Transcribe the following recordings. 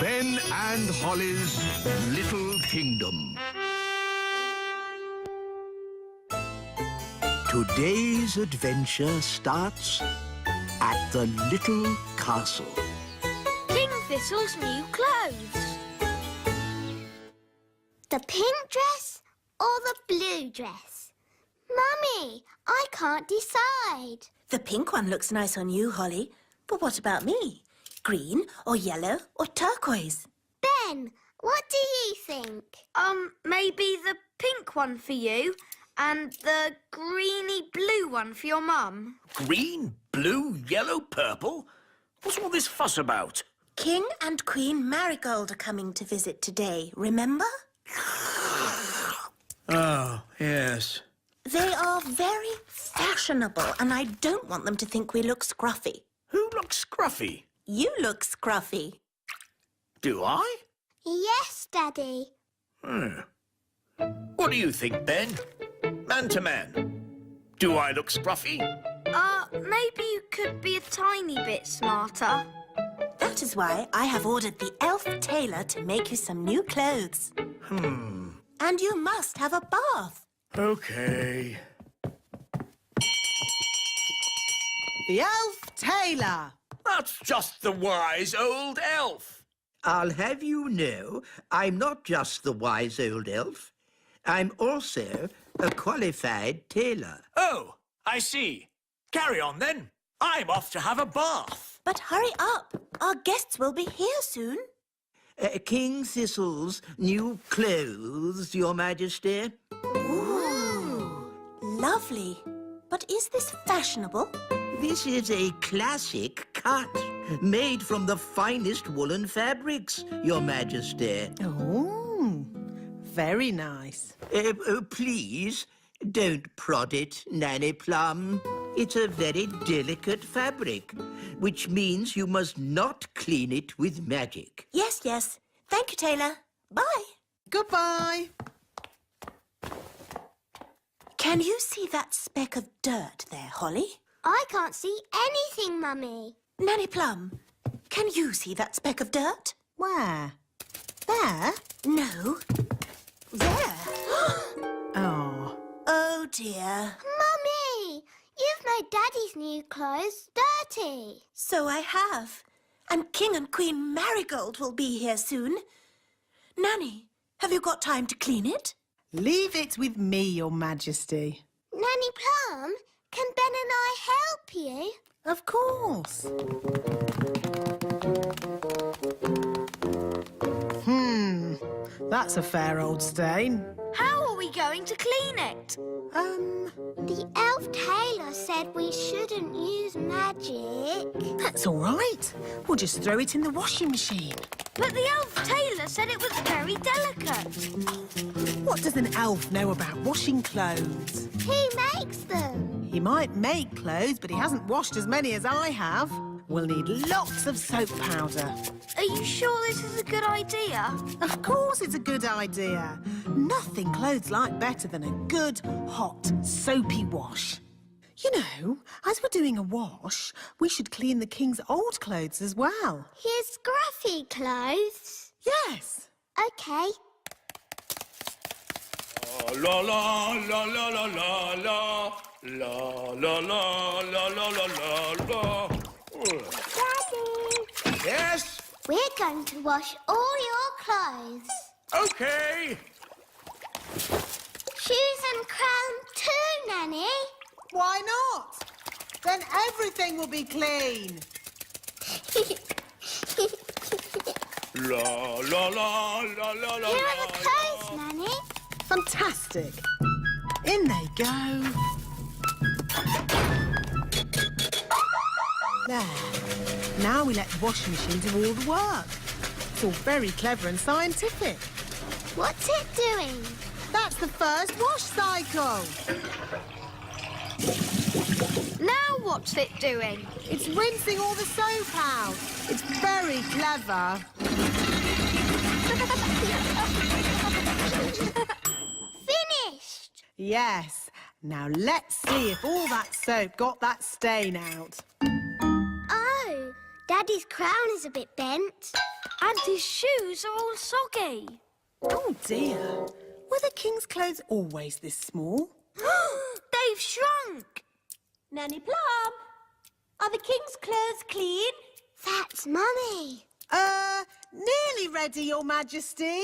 Ben and Holly's Little Kingdom. Today's adventure starts at the little castle. King Thistle's new clothes. The pink dress or the blue dress? Mummy, I can't decide. The pink one looks nice on you, Holly. But what about me? Green or yellow or turquoise? Ben, what do you think? Maybe the pink one for you and the greeny blue one for your mum. Green, blue, yellow, purple? What's all this fuss about? King and Queen Marigold are coming to visit today, remember? Oh, yes. They are very fashionable, and I don't want them to think we look scruffy. Who looks scruffy? You look scruffy. Do I? Yes, Daddy. What do you think, Ben? Man to man. Do I look scruffy? Maybe you could be a tiny bit smarter. That is why I have ordered the elf tailor to make you some new clothes. And you must have a bath. Okay. The elf tailor. That's just the wise old elf. I'll have you know, I'm not just the wise old elf. I'm also a qualified tailor. Oh, I see. Carry on, then. I'm off to have a bath. But hurry up. Our guests will be here soon. King Thistle's new clothes, Your Majesty. Ooh, lovely. But is this fashionable? This is a classic cut, made from the finest woolen fabrics, Your Majesty. Oh, very nice. Please, don't prod it, Nanny Plum. It's a very delicate fabric, which means you must not clean it with magic. Yes, yes. Thank you, Taylor. Bye. Goodbye. Can you see that speck of dirt there, Holly? I can't see anything, Mummy. Nanny Plum, can you see that speck of dirt? Where? There? No. There. Oh. Oh, dear. Mummy, you've made Daddy's new clothes dirty. So I have. And King and Queen Marigold will be here soon. Nanny, have you got time to clean it? Leave it with me, Your Majesty. Nanny Plum, can Ben and I help you? Of course. That's a fair old stain. How are we going to clean it? The elf tailor said we shouldn't use magic. That's all right. We'll just throw it in the washing machine. But the elf tailor said it was very delicate. What does an elf know about washing clothes? He makes them. He might make clothes, but he hasn't washed as many as I have. We'll need lots of soap powder. Are you sure this is a good idea? Of course it's a good idea. Nothing clothes like better than a good, hot, soapy wash. You know, as we're doing a wash, we should clean the king's old clothes as well. His scruffy clothes. Yes. OK. La la la la la la la la la la la la la la. Daddy, Yes? we're going to wash all your clothes. Okay. Shoes and crown too, Nanny. Why not? Then everything will be clean. La la la la la la. Here are the clothes, Nanny. Fantastic. In they go. There. Now we let the washing machine do all the work. It's all very clever and scientific. What's it doing? That's the first wash cycle. Now what's it doing? It's rinsing all the soap out. It's very clever. Finished. Yes. Now let's see if all that soap got that stain out. Oh, Daddy's crown is a bit bent. And his shoes are all soggy. Oh dear. Were the king's clothes always this small? They've shrunk. Nanny Plum, are the king's clothes clean? That's Mummy. Nearly ready, Your Majesty.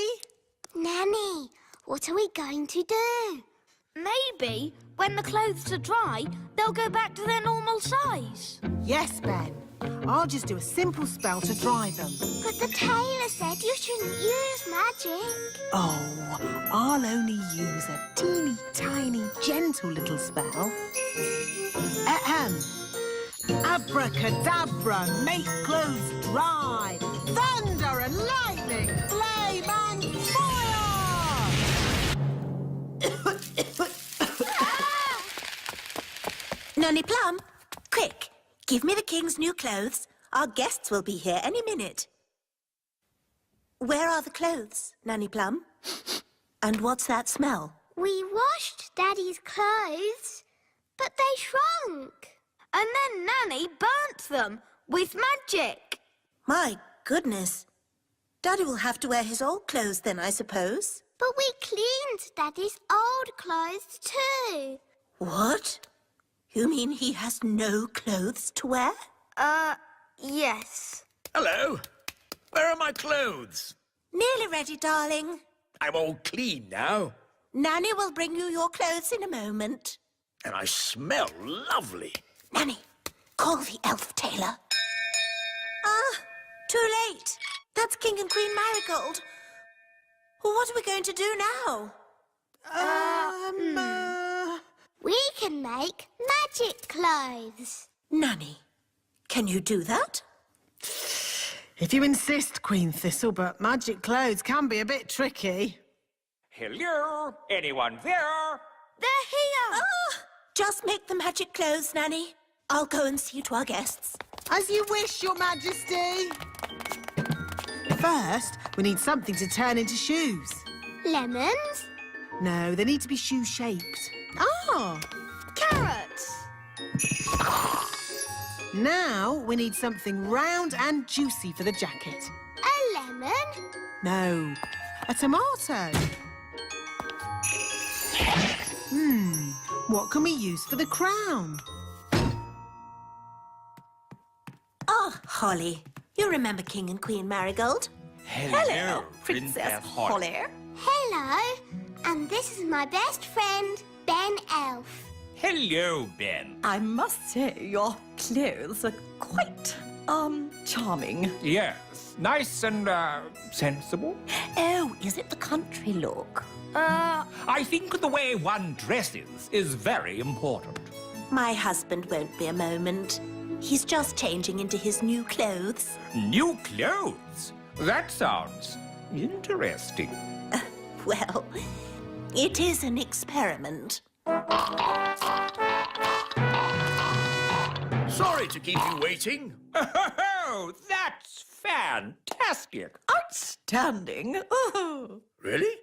Nanny, what are we going to do? Maybe when the clothes are dry, they'll go back to their normal size. Yes, Ben. I'll just do a simple spell to dry them. But the tailor said you shouldn't use magic. Oh, I'll only use a teeny tiny gentle little spell. Ahem. Abracadabra, make clothes dry. Thunder and lightning, flame and fire! Nanny Plum, quick, give me the king's new clothes. Our guests will be here any minute. Where are the clothes, Nanny Plum? And what's that smell? We washed Daddy's clothes, but they shrunk. And then Nanny burnt them with magic. My goodness. Daddy will have to wear his old clothes then, I suppose. But we cleaned Daddy's old clothes too. What? You mean he has no clothes to wear? Yes. Hello. Where are my clothes? Nearly ready, darling. I'm all clean now. Nanny will bring you your clothes in a moment. And I smell lovely. Nanny, call the elf tailor. Ah, too late. That's King and Queen Marigold. What are we going to do now? We can make magic clothes. Nanny, can you do that? If you insist, Queen Thistle, but magic clothes can be a bit tricky. Hello? Anyone there? They're here. Just make the magic clothes, Nanny. I'll go and see to our guests. As you wish, Your Majesty. First, we need something to turn into shoes. Lemons? No, they need to be shoe-shaped. Ah! Carrots. Now we need something round and juicy for the jacket. A lemon? No, a tomato. What can we use for the crown? Oh, Holly, you remember King and Queen Marigold? Hello, Princess Holly. Hello. And this is my best friend, Ben Elf. Hello, Ben. I must say, your clothes are quite, charming. Yes, nice and, sensible. Oh, is it the country look? I think the way one dresses is very important. My husband won't be a moment. He's just changing into his new clothes. New clothes? That sounds interesting. Well, it is an experiment. Sorry to keep you waiting. Oh, that's fantastic. Outstanding. Oh. Really?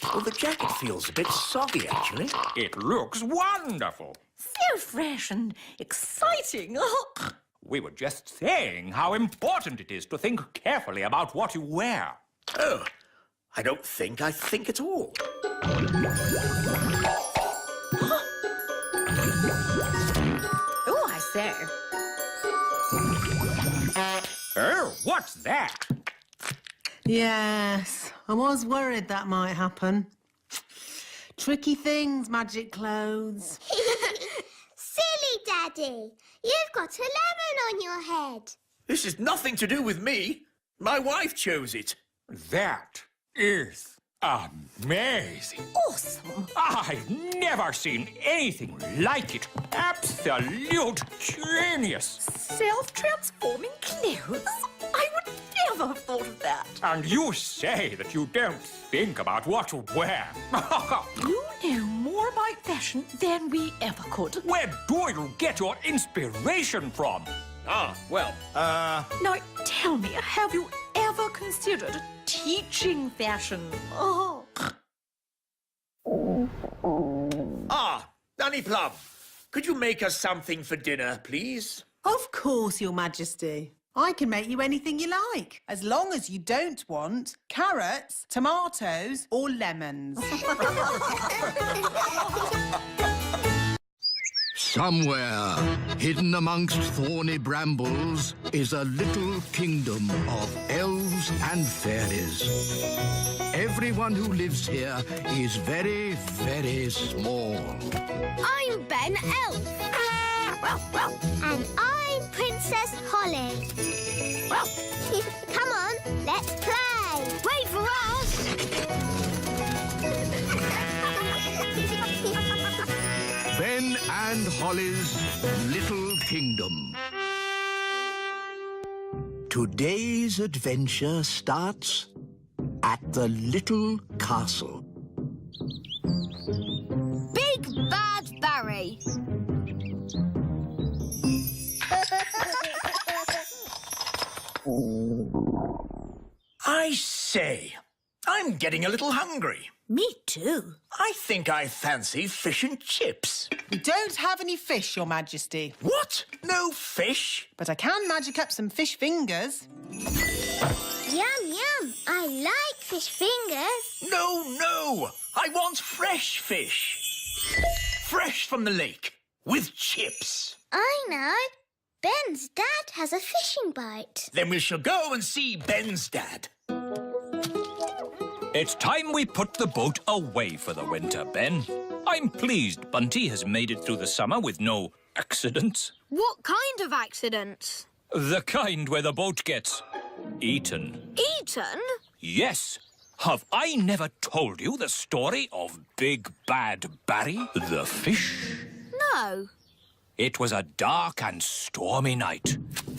Well, the jacket feels a bit soggy, actually. It looks wonderful. So fresh and exciting. Oh. We were just saying how important it is to think carefully about what you wear. Oh, I don't think I think at all. Oh, I say. Oh, what's that? Yes, I was worried that might happen. Tricky things, magic clothes. Silly Daddy. You've got a lemon on your head. This is nothing to do with me. My wife chose it. That is amazing. Awesome. I've never seen anything like it. Absolute genius. Self-transforming clothes? I would never have thought of that. And you say that you don't think about what to wear. You know more about fashion than we ever could. Where do you get your inspiration from? Now, tell me, have you ever considered teaching fashion? Oh. Nanny Plum, could you make us something for dinner, please? Of course, Your Majesty. I can make you anything you like, as long as you don't want carrots, tomatoes or lemons. Somewhere, hidden amongst thorny brambles, is a little kingdom of elves and fairies. Everyone who lives here is very, very small. I'm Ben Elf. And I'm Princess Holly. Come on, let's play. Wait for us. Ben and Holly's Little Kingdom. Today's adventure starts at the little castle. Big Bad Barry. I say, I'm getting a little hungry. Me too. I think I fancy fish and chips. We don't have any fish, Your Majesty, What? No fish? but I can magic up some fish fingers. Yum, yum. I like fish fingers. No. I want fresh fish. Fresh from the lake, with chips. I know. Ben's dad has a fishing boat. Then we shall go and see Ben's dad. It's time we put the boat away for the winter, Ben. I'm pleased Bunty has made it through the summer with no accidents. What kind of accidents? The kind where the boat gets eaten. Eaten? Yes. Have I never told you the story of Big Bad Barry, the fish? No. It was a dark and stormy night.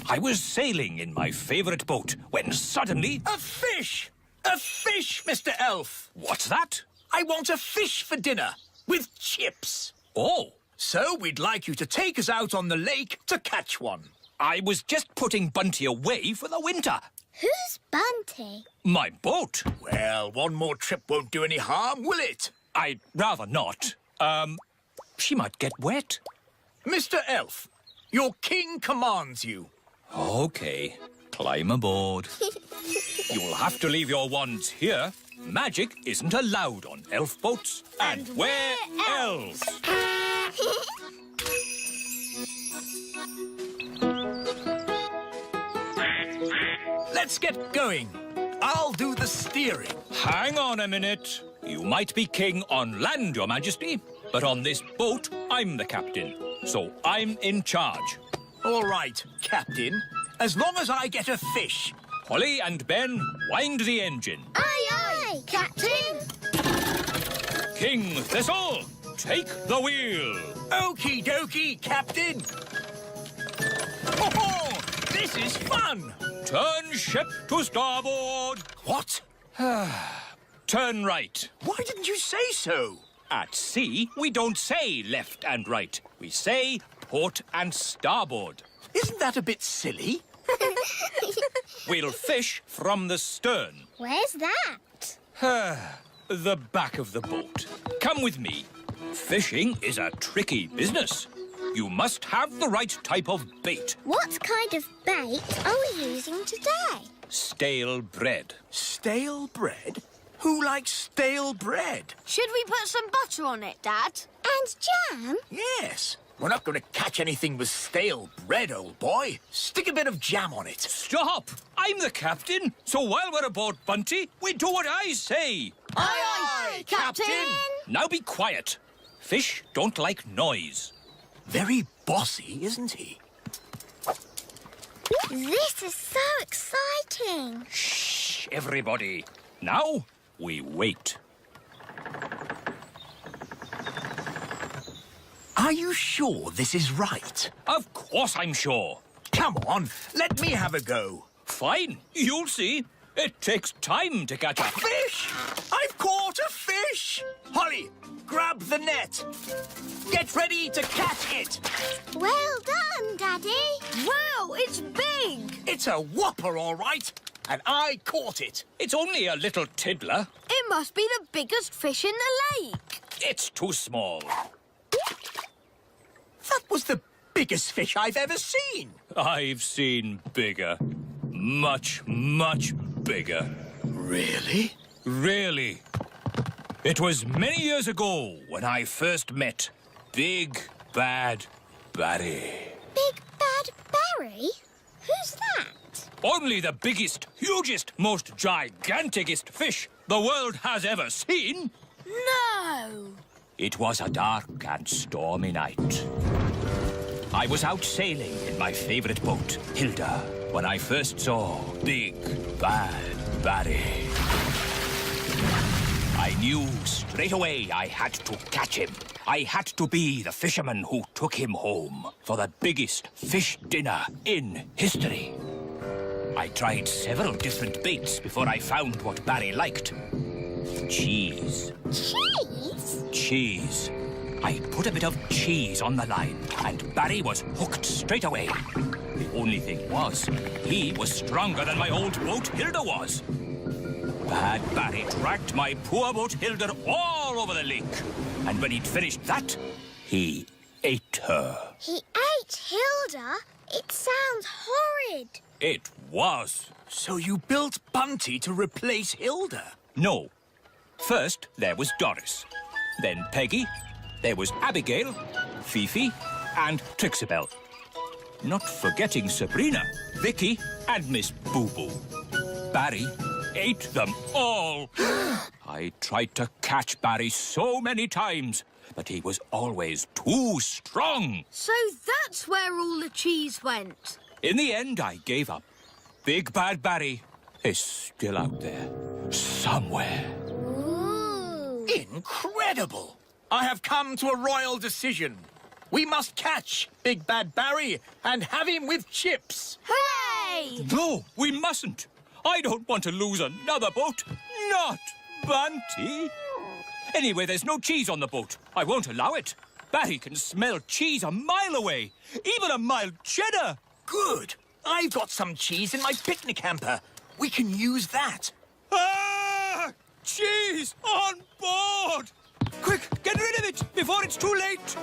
I was sailing in my favourite boat when suddenly... A fish! A fish, Mr. Elf! What's that? I want a fish for dinner, with chips. Oh, So we'd like you to take us out on the lake to catch one. I was just putting Bunty away for the winter. Who's Bunty? My boat? Well, one more trip won't do any harm, will it? I'd rather not. She might get wet. Mr. Elf, your king commands you. Okay, climb aboard. You'll have to leave your wands here. Magic isn't allowed on elf boats. And we're elves. Let's get going. I'll do the steering. Hang on a minute. You might be king on land, Your Majesty, but on this boat, I'm the captain. So I'm in charge. All right, Captain. As long as I get a fish. Holly and Ben, wind the engine. Aye, aye, Captain. King Thistle, take the wheel. Okie dokie, Captain. Oh, this is fun. Turn ship to starboard. What? Turn right. Why didn't you say so? At sea, we don't say left and right. We say port and starboard. Isn't that a bit silly? We'll fish from the stern. Where's that? The back of the boat. Come with me. Fishing is a tricky business. You must have the right type of bait. What kind of bait are we using today? Stale bread. Stale bread? Who likes stale bread? Should we put some butter on it, Dad? And jam? Yes. We're not going to catch anything with stale bread, old boy. Stick a bit of jam on it. Stop! I'm the captain, so while we're aboard Bunty, we do what I say. Aye, Captain. Now be quiet. Fish don't like noise. Very bossy, isn't he? This is so exciting. Shh, everybody. Now we wait. Are you sure this is right? Of course I'm sure. Come on, let me have a go. Fine, you'll see. It takes time to catch a Fish! I've caught a fish! Holly, grab the net. Get ready to catch it. Well done, Daddy. Wow, it's big! It's a whopper, all right. And I caught it. It's only a little tiddler. It must be the biggest fish in the lake. It's too small. That was the biggest fish I've ever seen. I've seen bigger. Much, much bigger. Really? Really. It was many years ago when I first met Big Bad Barry. Big Bad Barry? Who's that? Only the biggest, hugest, most giganticest fish the world has ever seen. No! It was a dark and stormy night. I was out sailing in my favorite boat, Hilda, when I first saw Big Bad Barry. I knew straight away I had to catch him. I had to be the fisherman who took him home for the biggest fish dinner in history. I tried several different baits before I found what Barry liked. Cheese. Cheese? Cheese. I put a bit of cheese on the line, and Barry was hooked straight away. The only thing was, he was stronger than my old boat Hilda was. Bad Barry dragged my poor boat Hilda all over the lake. And when he'd finished that, he ate her. He ate Hilda? It sounds horrid. It was. So you built Bunty to replace Hilda? No. First, there was Doris. Then Peggy. There was Abigail, Fifi, and Trixabel. Not forgetting Sabrina, Vicky, and Miss Boo Boo. Barry ate them all. I tried to catch Barry so many times, but he was always too strong. So that's where all the cheese went. In the end, I gave up. Big Bad Barry is still out there, somewhere. Ooh. Incredible! I have come to a royal decision. We must catch Big Bad Barry and have him with chips. Hooray! No, we mustn't. I don't want to lose another boat. Not Bunty. Anyway, there's no cheese on the boat. I won't allow it. Barry can smell cheese a mile away, even a mild cheddar. Good. I've got some cheese in my picnic hamper. We can use that. Ah! Cheese on board! Quick, get rid of it before it's too late.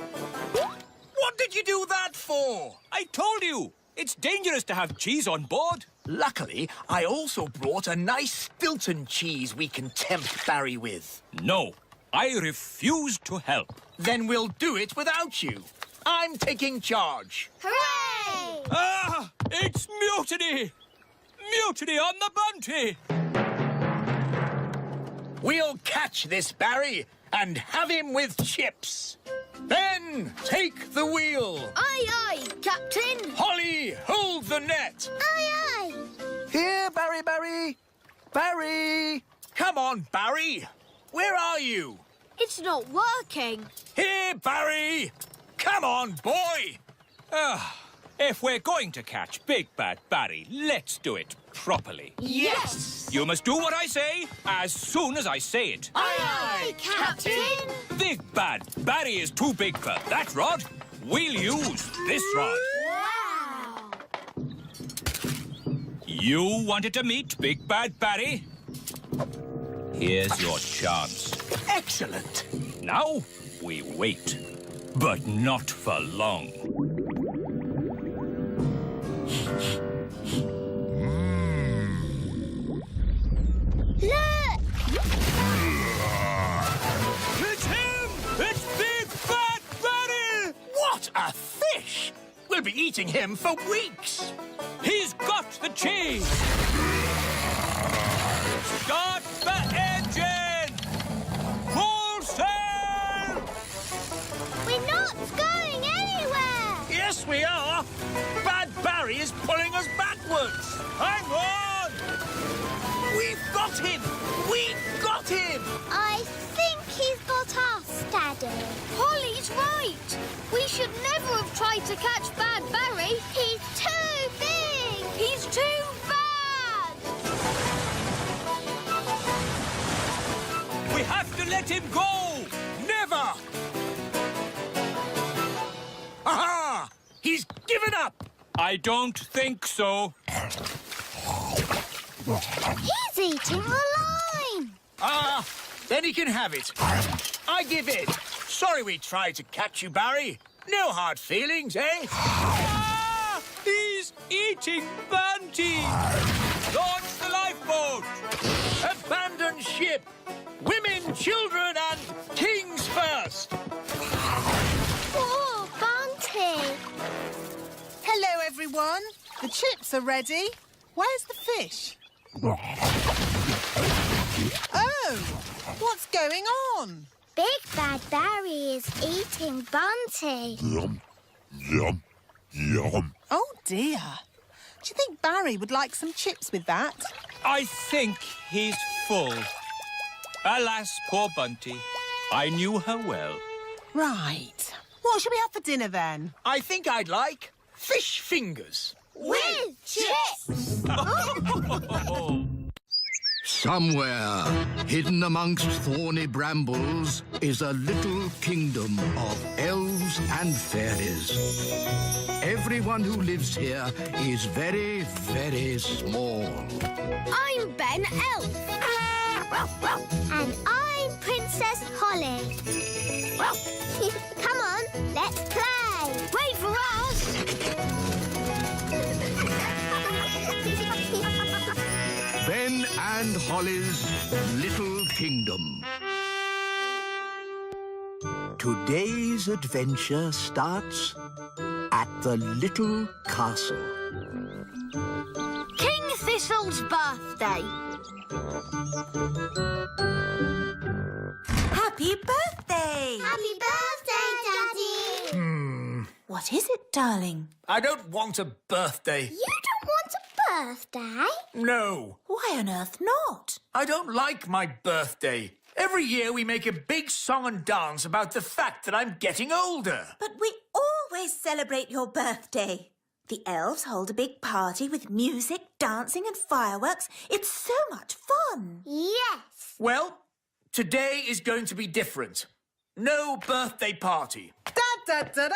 What did you do that for? I told you, it's dangerous to have cheese on board. Luckily, I also brought a nice Stilton cheese we can tempt Barry with. No, I refuse to help. Then we'll do it without you. I'm taking charge. Hooray! Ah! It's mutiny! Mutiny on the Bunty! We'll catch this Barry and have him with chips. Ben, take the wheel. Aye, aye, Captain. Holly, hold the net. Aye, aye. Here, Barry. Barry! Come on, Barry. Where are you? It's not working. Here, Barry. Come on, boy. If we're going to catch Big Bad Barry, let's do it properly. Yes. You must do what I say as soon as I say it. Aye, Captain. Big Bad Barry is too big for that rod. We'll use this rod. Wow. You wanted to meet Big Bad Barry? Here's your chance. Excellent. Now we wait, but not for long. Look! It's him! It's Big Bad Barry! What a fish! We'll be eating him for weeks. He's got the cheese! Start the engine! Full sail! We're not going anywhere! Yes, we are. Bad Barry is pulling us backwards. Hang on! We've got him! We've got him! I think he's got us, Daddy. Holly's right. We should never have tried to catch Bad Barry. He's too big! He's too bad. We have to let him go! Never! Aha! He's given up! I don't think so. He's eating the line! Ah, then he can have it. I give in. Sorry we tried to catch you, Barry. No hard feelings, eh? Ah! He's eating Bunty! Launch the lifeboat! Abandon ship! Women, children, and kings first! Oh, Bunty! Hello, everyone. The chips are ready. Where's the fish? Oh, what's going on? Big Bad Barry is eating Bunty. Yum, yum, yum. Oh, dear. Do you think Barry would like some chips with that? I think he's full. Alas, poor Bunty. I knew her well. Right. What shall we have for dinner, then? I think I'd like fish fingers. With chips! Somewhere, hidden amongst thorny brambles, is a little kingdom of elves and fairies. Everyone who lives here is very, very small. I'm Ben Elf. And I'm Princess Holly. Come on, let's play. Wait for us. Ben and Holly's Little Kingdom. Today's adventure starts at the little castle. King Thistle's birthday. Happy birthday! Happy birthday, Daddy! What is it, darling? I don't want a birthday. You don't want a birthday? No, Why on earth not? I don't like my birthday. Every year we make a big song and dance about the fact that I'm getting older. But we always celebrate your birthday. The elves hold a big party with music, dancing and fireworks. It's so much fun. Yes. Well, today is going to be different. No birthday party. Da-da-da-da!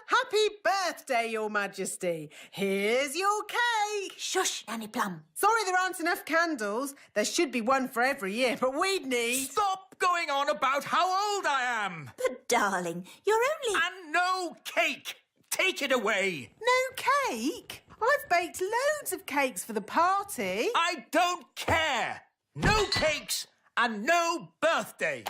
Happy birthday, Your Majesty. Here's your cake. Shush, Nanny Plum. Sorry there aren't enough candles. There should be one for every year, but we'd need... Stop going on about how old I am. But, darling, you're only... And no cake. Take it away. No cake? I've baked loads of cakes for the party. I don't care. No cakes and no birthday.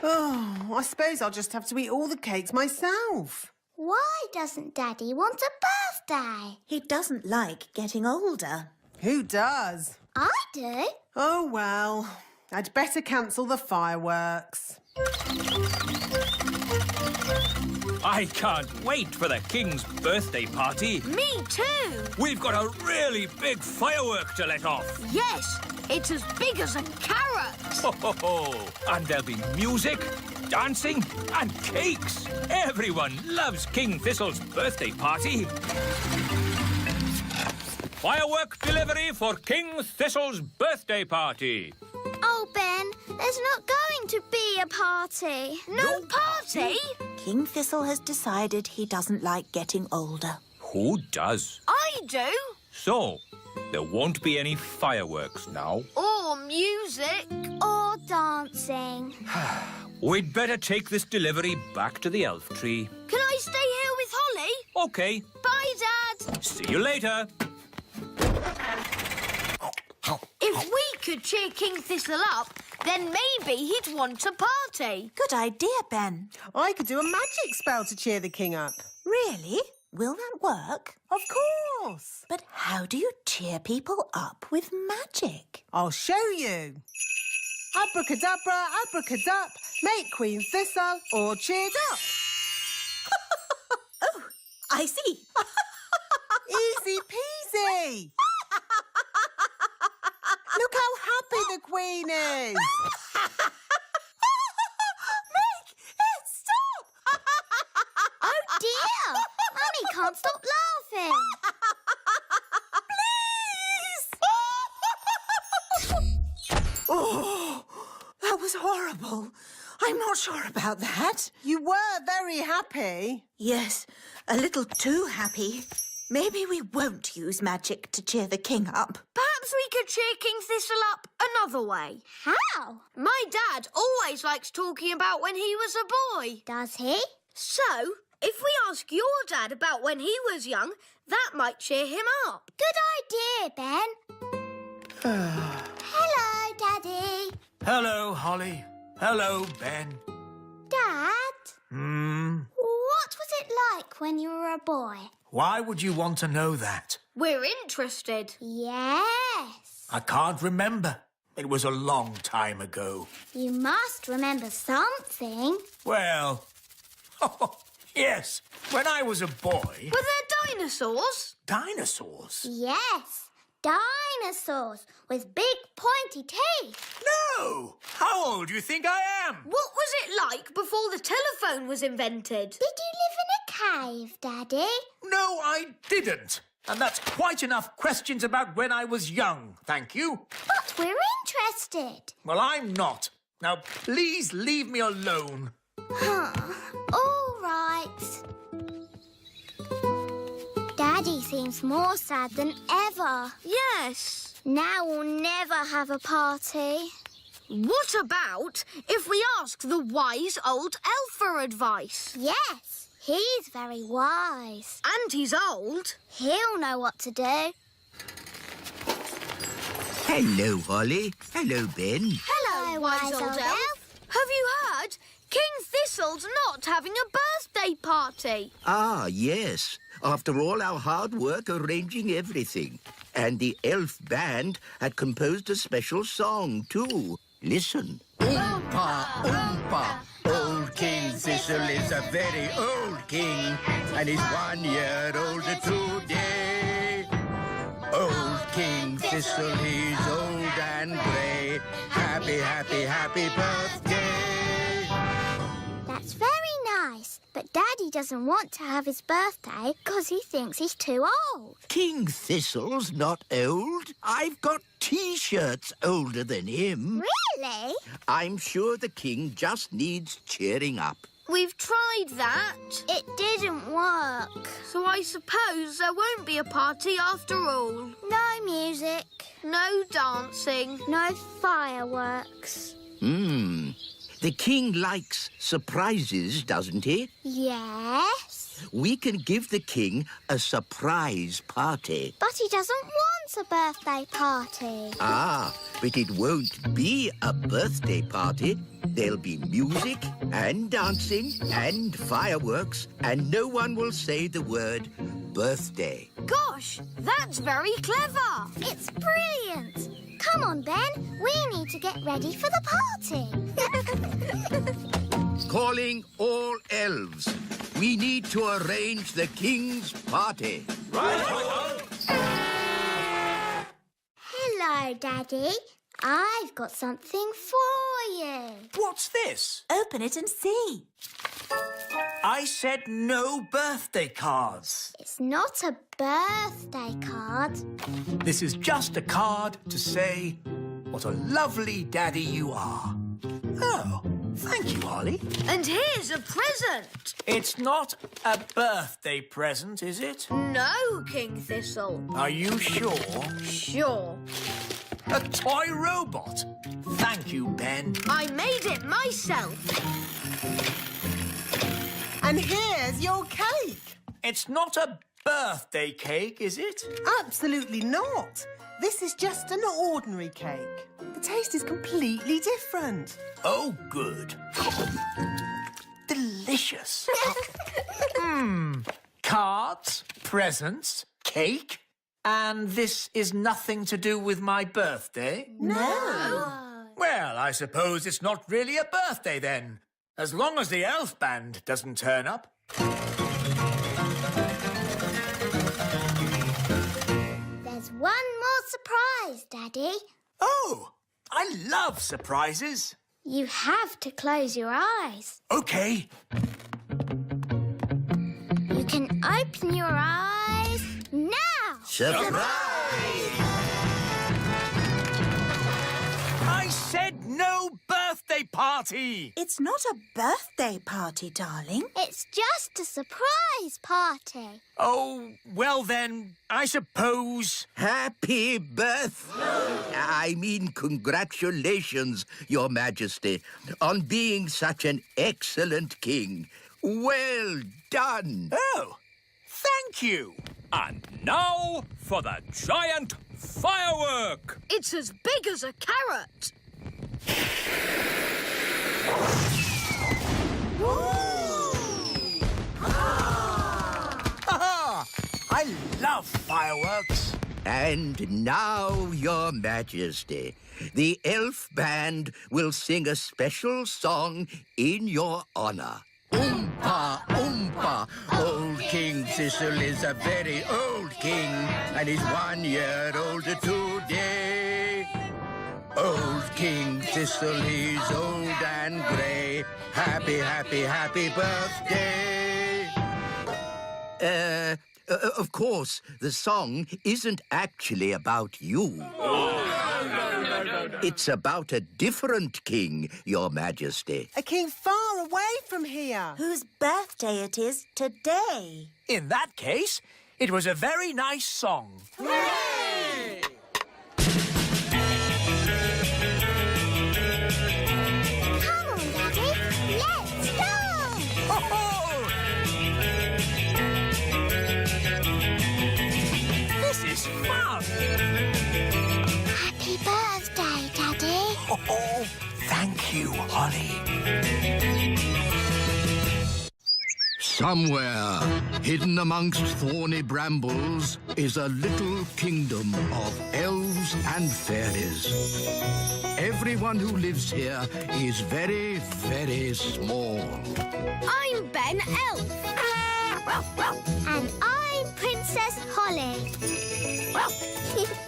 Oh, I suppose I'll just have to eat all the cakes myself. Why doesn't Daddy want a birthday? He doesn't like getting older. Who does? I do. Oh, well, I'd better cancel the fireworks. I can't wait for the King's birthday party. Me too. We've got a really big firework to let off. Yes, it's as big as a carrot. Ho, ho, ho. And there'll be music, dancing and cakes. Everyone loves King Thistle's birthday party. Firework delivery for King Thistle's birthday party. Oh, Ben, there's not going to be a party. No party? King Thistle has decided he doesn't like getting older. Who does? I do. So, there won't be any fireworks now. Or music. Or dancing. We'd better take this delivery back to the elf tree. Can I stay here with Holly? OK. Bye, Dad. See you later. If we could cheer King Thistle up, then maybe he'd want a party. Good idea, Ben. I could do a magic spell to cheer the king up. Really? Will that work? Of course. But how do you cheer people up with magic? I'll show you. Abracadabra, abracadup, make Queen Thistle all cheered up. Oh, I see. Easy peasy. Look how happy the Queen is. Make it stop! Oh, dear. Mummy can't stop laughing. Please! Oh, that was horrible. I'm not sure about that. You were very happy. Yes, a little too happy. Maybe we won't use magic to cheer the king up. Perhaps we could cheer King Thistle up another way. How? My dad always likes talking about when he was a boy. Does he? So, if we ask your dad about when he was young, that might cheer him up. Good idea, Ben. Hello, Daddy. Hello, Holly. Hello, Ben. Dad, what was it like when you were a boy? Why would you want to know that? We're interested. Yes. I can't remember. It was a long time ago. You must remember something. Well, yes. When I was a boy... Were there dinosaurs? Dinosaurs? Yes, dinosaurs with big pointy teeth. No! How old do you think I am? What was it like before the telephone was invented? Did you live in a cave, Daddy? No, I didn't. And that's quite enough questions about when I was young, thank you. But we're interested. Well, I'm not. Now, please leave me alone. All right. Daddy seems more sad than ever. Yes. Now we'll never have a party. What about if we ask the wise old elf for advice? Yes, he's very wise. And he's old. He'll know what to do. Hello, Holly. Hello, Ben. Hello, wise old elf. Have you heard? King Thistle's not having a birthday party. Ah, yes. After all our hard work arranging everything. And the elf band had composed a special song, too. Listen. Oompa, oompa. Old King Thistle is a very old king, and he's 1 year older today. Old King Thistle, he's old and grey. Happy, happy, happy birthday. That's very nice, but Daddy doesn't want to have his birthday because he thinks he's too old. King Thistle's not old. I've got T-shirts older than him. Really? I'm sure the king just needs cheering up. We've tried that. It didn't work. So I suppose there won't be a party after all. No music. No dancing. No fireworks. The king likes surprises, doesn't he? Yes. We can give the king a surprise party. But he doesn't want a birthday party. Ah, but it won't be a birthday party. There'll be music and dancing and fireworks, and no one will say the word birthday. Gosh, that's very clever. It's brilliant. Come on, Ben. We need to get ready for the party. Calling all elves. We need to arrange the king's party. Hello, Daddy. I've got something for you. What's this? Open it and see. I said no birthday cards. It's not a birthday card. This is just a card to say what a lovely daddy you are. Oh, thank you, Holly. And here's a present. It's not a birthday present, is it? No, King Thistle. Are you sure? Sure. A toy robot. Thank you, Ben. I made it myself. And here's your cake. It's not a birthday cake, is it? Absolutely not. This is just an ordinary cake. The taste is completely different. Oh, good. Delicious. Cards, presents, cake, and this is nothing to do with my birthday? No. Well, I suppose it's not really a birthday then, as long as the elf band doesn't turn up. There's one more surprise, Daddy. Oh, I love surprises. You have to close your eyes. Okay. You can open your eyes now. Surprise! I said no birthday party. It's not a birthday party, darling. It's just a surprise party. Oh, well then, I suppose... Happy I mean, congratulations, Your Majesty, on being such an excellent king. Well done. Oh, thank you. And now for the giant firework! It's as big as a carrot. Ha-ha! I love fireworks. And now, Your Majesty, the elf band will sing a special song in your honor. Oompa, oompa, old King Thistle is a very old king, and he's 1 year older today. Old King Thistle, he's old and grey. Happy, happy, happy birthday. Of course, the song isn't actually about you. It's about a different king, Your Majesty. A king far away from here. Whose birthday it is today. In that case, it was a very nice song. Hooray! Come on, Daddy. Let's go! Ho-ho! This is fun. Happy birthday, Daddy. Oh, thank you, Holly. Somewhere, hidden amongst thorny brambles, is a little kingdom of elves and fairies. Everyone who lives here is very, very small. I'm Ben Elf. And I'm Princess Holly.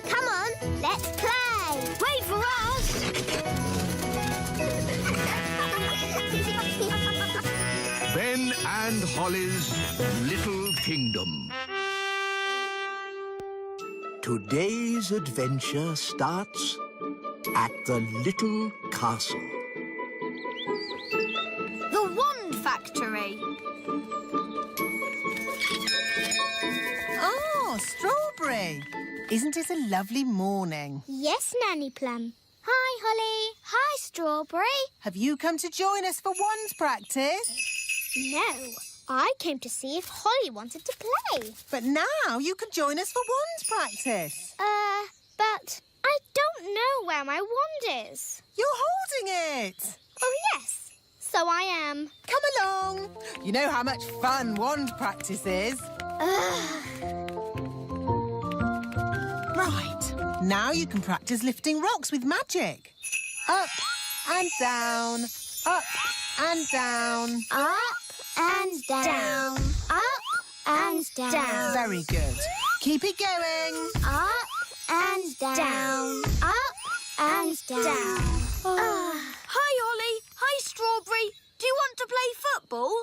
Come on, let's play. Wait for us. Ben and Holly's Little Kingdom. Today's adventure starts at the Little Castle. The Wand Factory. Oh, Strawberry. Isn't it a lovely morning? Yes, Nanny Plum. Hi, Holly. Hi, Strawberry. Have you come to join us for wands practice? No, I came to see if Holly wanted to play. But now you can join us for wands practice. But I don't know where my wand is. You're holding it. Oh, yes. So I am. Come along. You know how much fun wand practice is. Right. Now you can practice lifting rocks with magic. Up and down. Up and down. Up and down. Up and down. Very good. Keep it going. Up and down. Up and down. Hi, Holly. Hi, Strawberry. Do you want to play football?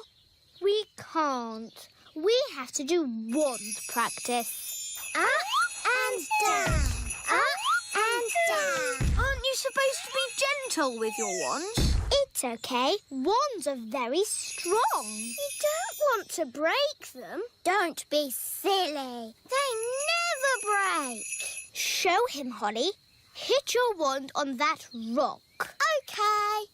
We can't. We have to do wand practice. Up and down. Up and down. Aren't you supposed to be gentle with your wands? It's okay. Wands are very strong. You don't want to break them. Don't be silly. They never break. Show him, Holly. Hit your wand on that rock. Okay.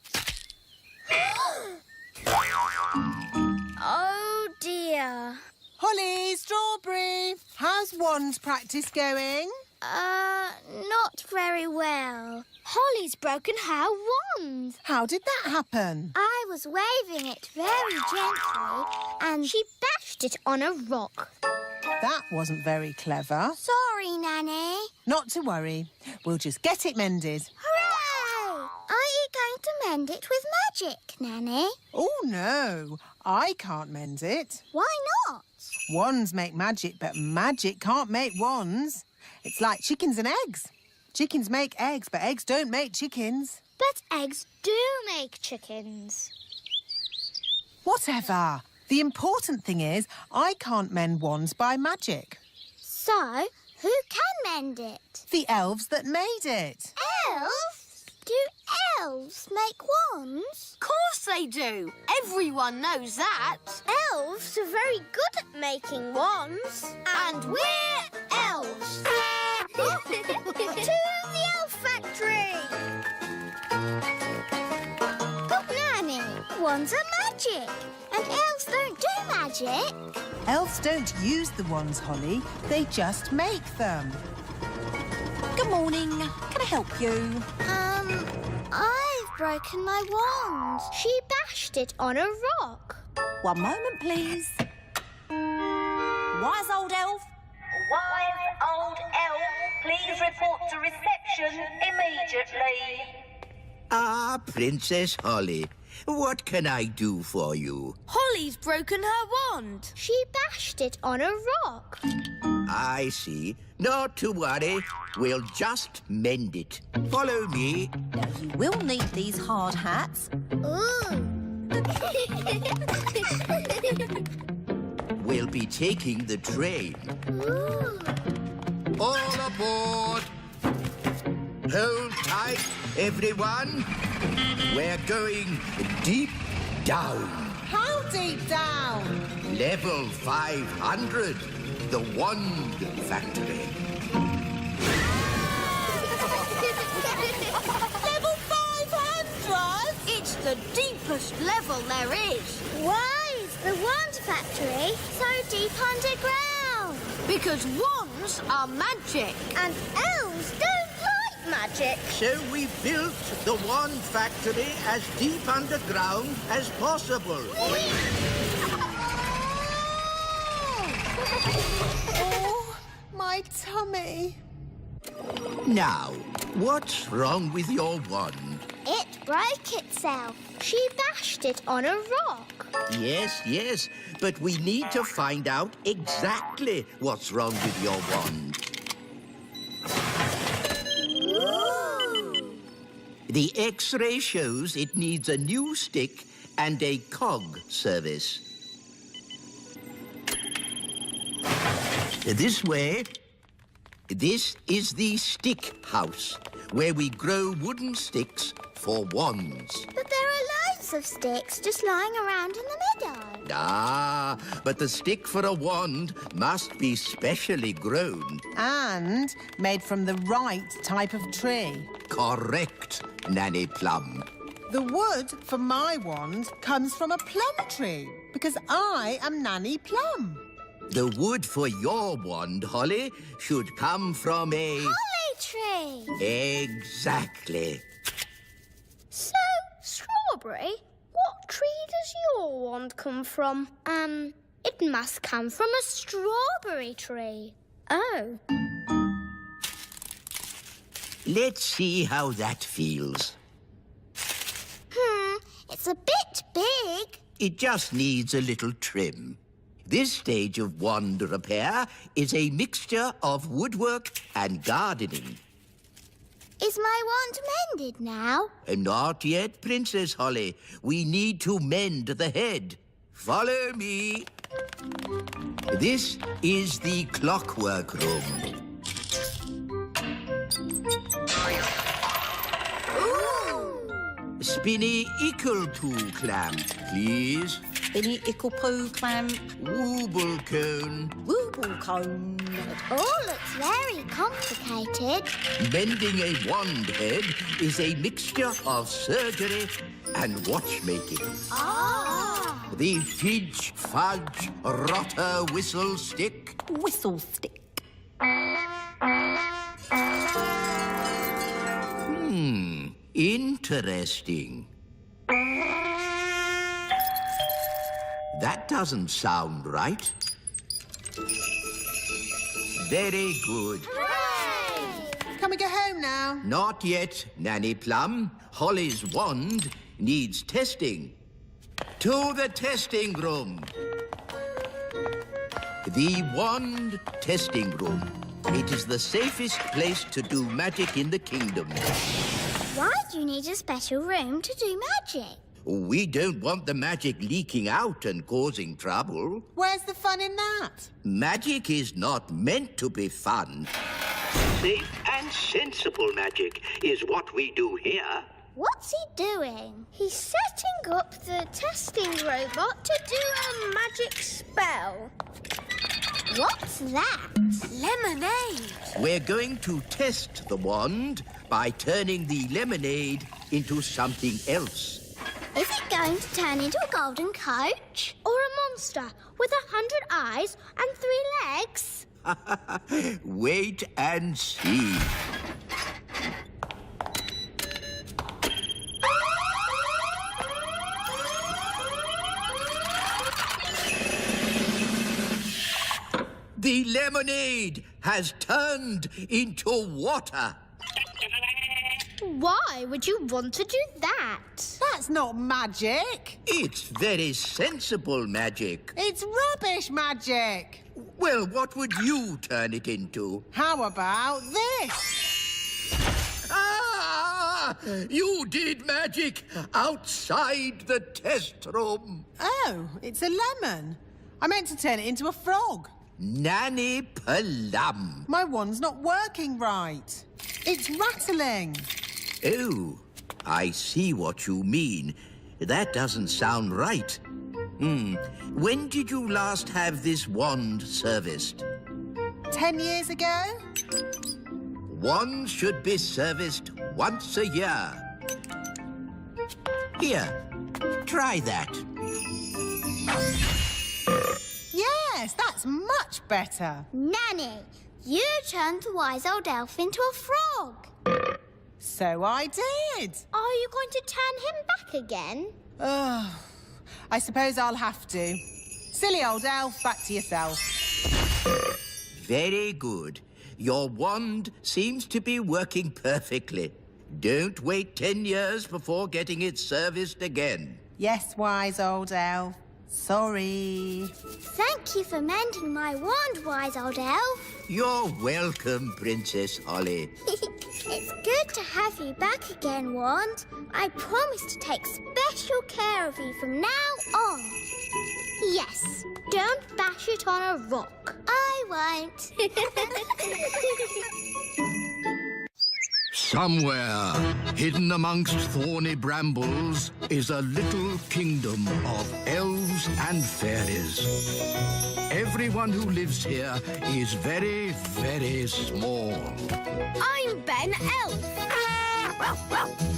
Oh, dear. Holly, Strawberry, how's wands practice going? Not very well. Holly's broken her wand. How did that happen? I was waving it very gently and she bashed it on a rock. That wasn't very clever. Sorry, Nanny. Not to worry. We'll just get it mended. Hooray! Are you going to mend it with magic, Nanny? Oh, no. I can't mend it. Why not? Wands make magic, but magic can't make wands. It's like chickens and eggs. Chickens make eggs, but eggs don't make chickens. But eggs do make chickens. Whatever. The important thing is I can't mend wands by magic. So, who can mend it? The elves that made it. Elves? Do elves make wands? Of course they do. Everyone knows that. Elves are very good at making wands. And we're elves. To the elf factory! But Nanny, wands are magic, and elves magic. Elves don't use the wands, Holly. They just make them. Good morning. Can I help you? I've broken my wand. She bashed it on a rock. One moment, please. Wise old elf. Wise old elf, please report to reception immediately. Ah, Princess Holly, what can I do for you? Holly's broken her wand. She bashed it on a rock. I see. Not to worry. We'll just mend it. Follow me. Now, you will need these hard hats. Ooh. We'll be taking the train. Ooh. All aboard! Hold tight, everyone. We're going deep down. How deep down? Level 500, the Wand Factory. Level 500? It's the deepest level there is. Why is the Wand Factory so deep underground? Because wands are magic. And elves don't like magic. So we built the Wand Factory as deep underground as possible. Oh, my tummy. Now, what's wrong with your wand? It broke itself. She bashed it on a rock. Yes, but we need to find out exactly what's wrong with your wand. Ooh. The X-ray shows it needs a new stick and a cog service. This way. This is the stick house, where we grow wooden sticks for wands. But there are loads of sticks just lying around in the meadow. Ah, but the stick for a wand must be specially grown. And made from the right type of tree. Correct, Nanny Plum. The wood for my wand comes from a plum tree, because I am Nanny Plum. The wood for your wand, Holly, should come from a... Holly tree. Exactly. So, Strawberry, what tree does your wand come from? It must come from a strawberry tree. Oh. Let's see how that feels. It's a bit big. It just needs a little trim. This stage of wand repair is a mixture of woodwork and gardening. Is my wand mended now? Not yet, Princess Holly. We need to mend the head. Follow me. This is the clockwork room. Spinny Ickle-Poo clamp, please. Spinny Ickle-Poo clamp. Wooble cone. Wooble cone. All looks very complicated. Mending a wand head is a mixture of surgery and watchmaking. Ah. The Fidge Fudge Rotter Whistle Stick. Whistle stick. Interesting. That doesn't sound right. Very good. Hooray! Can we go home now? Not yet, Nanny Plum. Holly's wand needs testing. To the testing room. The wand testing room. It is the safest place to do magic in the kingdom. Why do you need a special room to do magic? We don't want the magic leaking out and causing trouble. Where's the fun in that? Magic is not meant to be fun. Safe and sensible magic is what we do here. What's he doing? He's setting up the testing robot to do a magic spell. What's that? Lemonade. We're going to test the wand by turning the lemonade into something else. Is it going to turn into a golden coach? Or a monster with 100 eyes and 3 legs? Wait and see. The lemonade has turned into water. Why would you want to do that? That's not magic. It's very sensible magic. It's rubbish magic. Well, what would you turn it into? How about this? Ah! You did magic outside the test room. Oh, it's a lemon. I meant to turn it into a frog. Nanny Plum. My wand's not working right. It's rattling. Oh, I see what you mean. That doesn't sound right. When did you last have this wand serviced? 10 years ago? Wands should be serviced once a year. Here, try that. Yes, that's much better. Nanny, you turned the wise old elf into a frog. So I did. Are you going to turn him back again? Oh, I suppose I'll have to. Silly old elf, back to yourself. Very good. Your wand seems to be working perfectly. Don't wait 10 years before getting it serviced again. Yes, wise old elf. Sorry. Thank you for mending my wand, wise old elf. You're welcome, Princess Holly. It's good to have you back again, Wand. I promise to take special care of you from now on. Yes, don't bash it on a rock. I won't. Somewhere, hidden amongst thorny brambles, is a little kingdom of elves and fairies. Everyone who lives here is very, very small. I'm Ben Elf.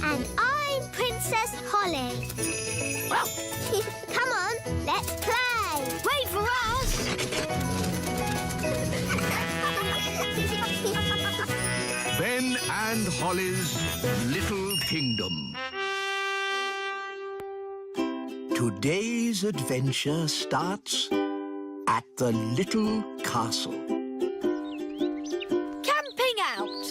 And I'm Princess Holly. Come on, let's play. Wait for us. Ben and Holly's Little Kingdom. Today's adventure starts at the Little Castle. Camping out.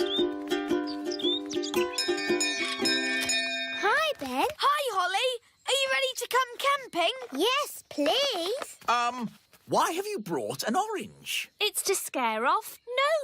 Hi, Ben. Hi, Holly. Are you ready to come camping? Yes, please. Why have you brought an orange? It's to scare off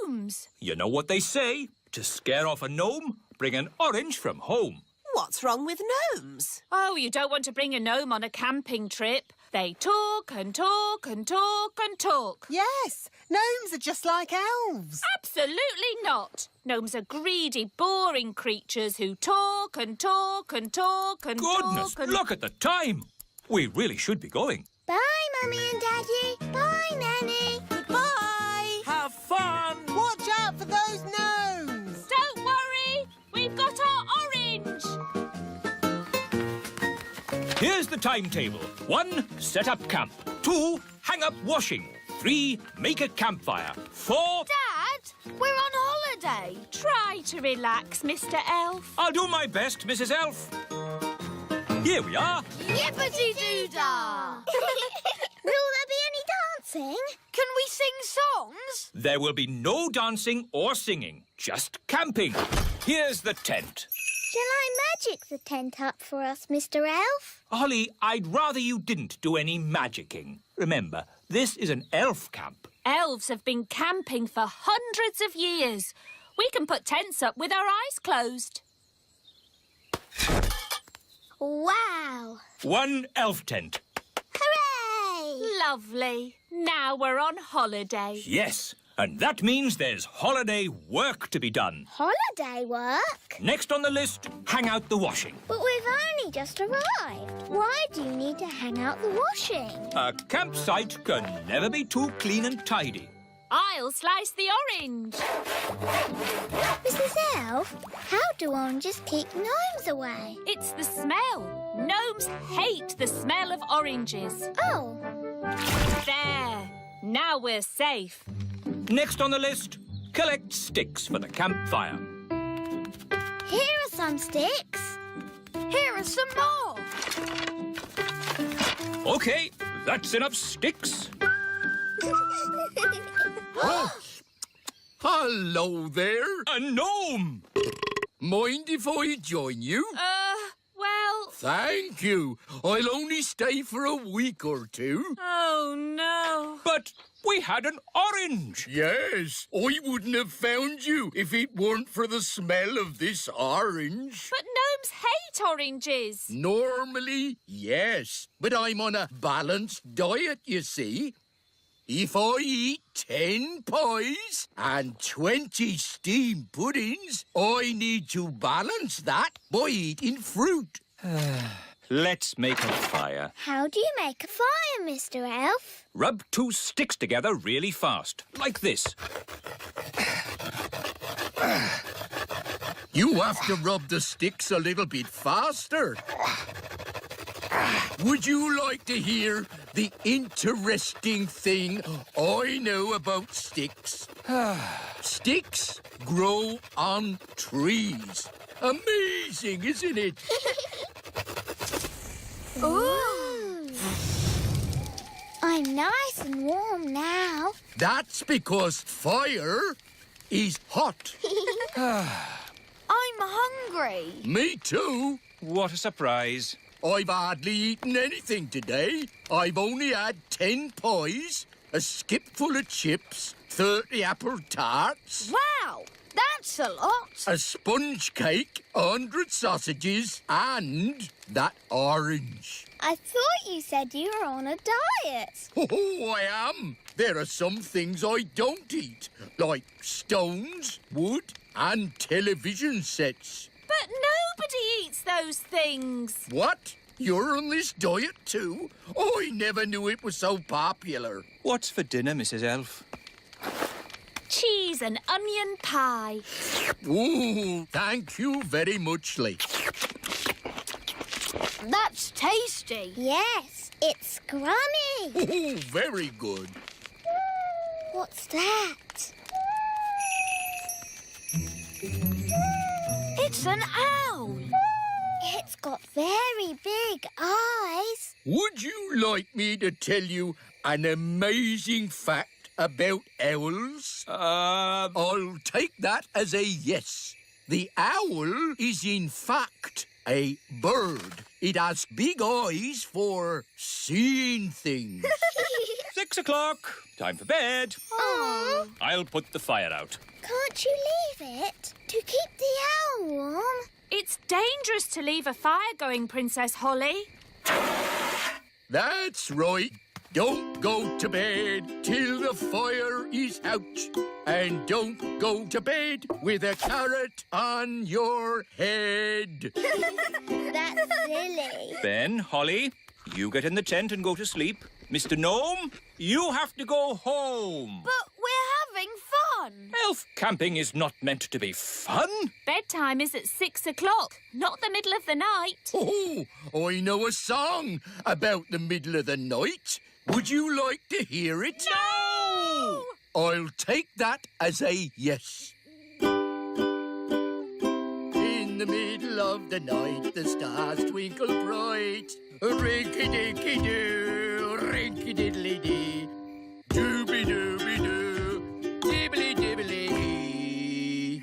gnomes. You know what they say? To scare off a gnome, bring an orange from home. What's wrong with gnomes? Oh, you don't want to bring a gnome on a camping trip. They talk and talk and talk and talk. Yes, gnomes are just like elves. Absolutely not. Gnomes are greedy, boring creatures who talk and talk and talk and Goodness, talk and... look at the time. We really should be going. Bye, Mummy and Daddy. Bye, Nanny. Goodbye. Have fun! Watch out for those gnomes. Don't worry, we've got our orange. Here's the timetable. 1, set up camp. 2, hang up washing. 3, make a campfire. 4... Dad, we're on holiday. Try to relax, Mr. Elf. I'll do my best, Mrs. Elf. Here we are. Yippity-doo-dah. Will there be any dancing? Can we sing songs? There will be no dancing or singing, just camping. Here's the tent. Shall I magic the tent up for us, Mr. Elf? Holly, I'd rather you didn't do any magicking. Remember, this is an elf camp. Elves have been camping for hundreds of years. We can put tents up with our eyes closed. Wow. 1 elf tent. Hooray! Lovely. Now we're on holiday. Yes, and that means there's holiday work to be done. Holiday work? Next on the list, hang out the washing. But we've only just arrived. Why do you need to hang out the washing? A campsite can never be too clean and tidy. I'll slice the orange. Mrs. Elf, how do oranges keep gnomes away? It's the smell. Gnomes hate the smell of oranges. Oh, There. Now we're safe. Next on the list, collect sticks for the campfire. here are some sticks. Here are some more. OK, that's enough sticks. Hello there. A gnome! Mind if I join you? Well... Thank you. I'll only stay for a week or two. Oh, no. But we had an orange. Yes, I wouldn't have found you if it weren't for the smell of this orange. But gnomes hate oranges. Normally, yes, but I'm on a balanced diet, you see. If I eat 10 pies and 20 steamed puddings, I need to balance that by eating fruit. Let's make a fire. How do you make a fire, Mr. Elf? Rub 2 sticks together really fast, like this. You have to rub the sticks a little bit faster. Would you like to hear the interesting thing I know about sticks? Sticks grow on trees. Amazing, isn't it? Ooh. I'm nice and warm now. That's because fire is hot. I'm hungry. Me too. What a surprise. I've hardly eaten anything today. I've only had 10 pies, a skip full of chips, 30 apple tarts, Wow, that's a lot. a sponge cake, 100 sausages, and that orange. I thought you said you were on a diet. Oh, I am. There are some things I don't eat, like stones, wood, and television sets. But nobody eats those things. What? You're on this diet too? I never knew it was so popular. What's for dinner, Mrs. Elf? Cheese and onion pie. Ooh, thank you very much, Lee. That's tasty. Yes, it's scrummy. Ooh, very good. What's that? It's an owl. It's got very big eyes. Would you like me to tell you an amazing fact about owls? I'll take that as a yes. The owl is in fact a bird. It has big eyes for seeing things. 6 o'clock. Time for bed. Oh, I'll put the fire out. can't you leave it to keep the owl warm? It's dangerous to leave a fire going, Princess Holly. That's right. Don't go to bed till the fire is out. And don't go to bed with a carrot on your head. That's silly. Ben, Holly, you get in the tent and go to sleep. Mr. Gnome, you have to go home. But we're having fun. Elf camping is not meant to be fun. Bedtime is at 6 o'clock, not the middle of the night. Oh, I know a song about the middle of the night. Would you like to hear it? No! I'll take that as a yes. In the middle of the night, the stars twinkle bright. Rinky-dinky-doo, rinky-diddly-dee. Dooby-dooby-doo, dibbly-dibbly-dee.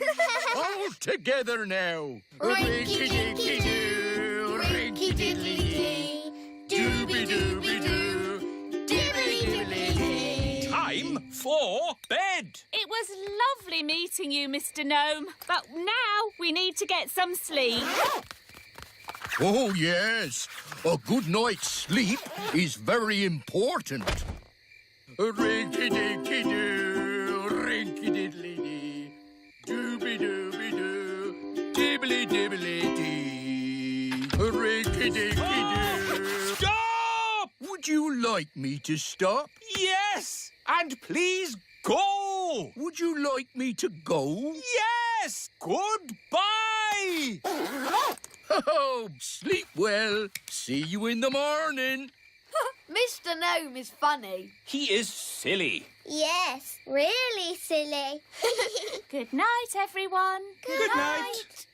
All together now. Rinky-dinky-doo, rinky-diddly-dee. Dooby-dooby-doo, dibbly-dibbly-dee. Time for bed. It was lovely meeting you, Mr. Gnome, but now we need to get some sleep. Oh, yes. A good night's sleep is very important. Rinky-dinky-doo, rinky-diddly-dee. Dooby-dooby-doo, dibbly-dibbly-dee. Rinky-dinky-doo. Stop! Would you like me to stop? Yes! And please go go! Would you like me to go? Yes! Goodbye! Oh, sleep well. See you in the morning. Mr. Gnome is funny. He is silly. Yes, really silly. Good night, everyone. Good night.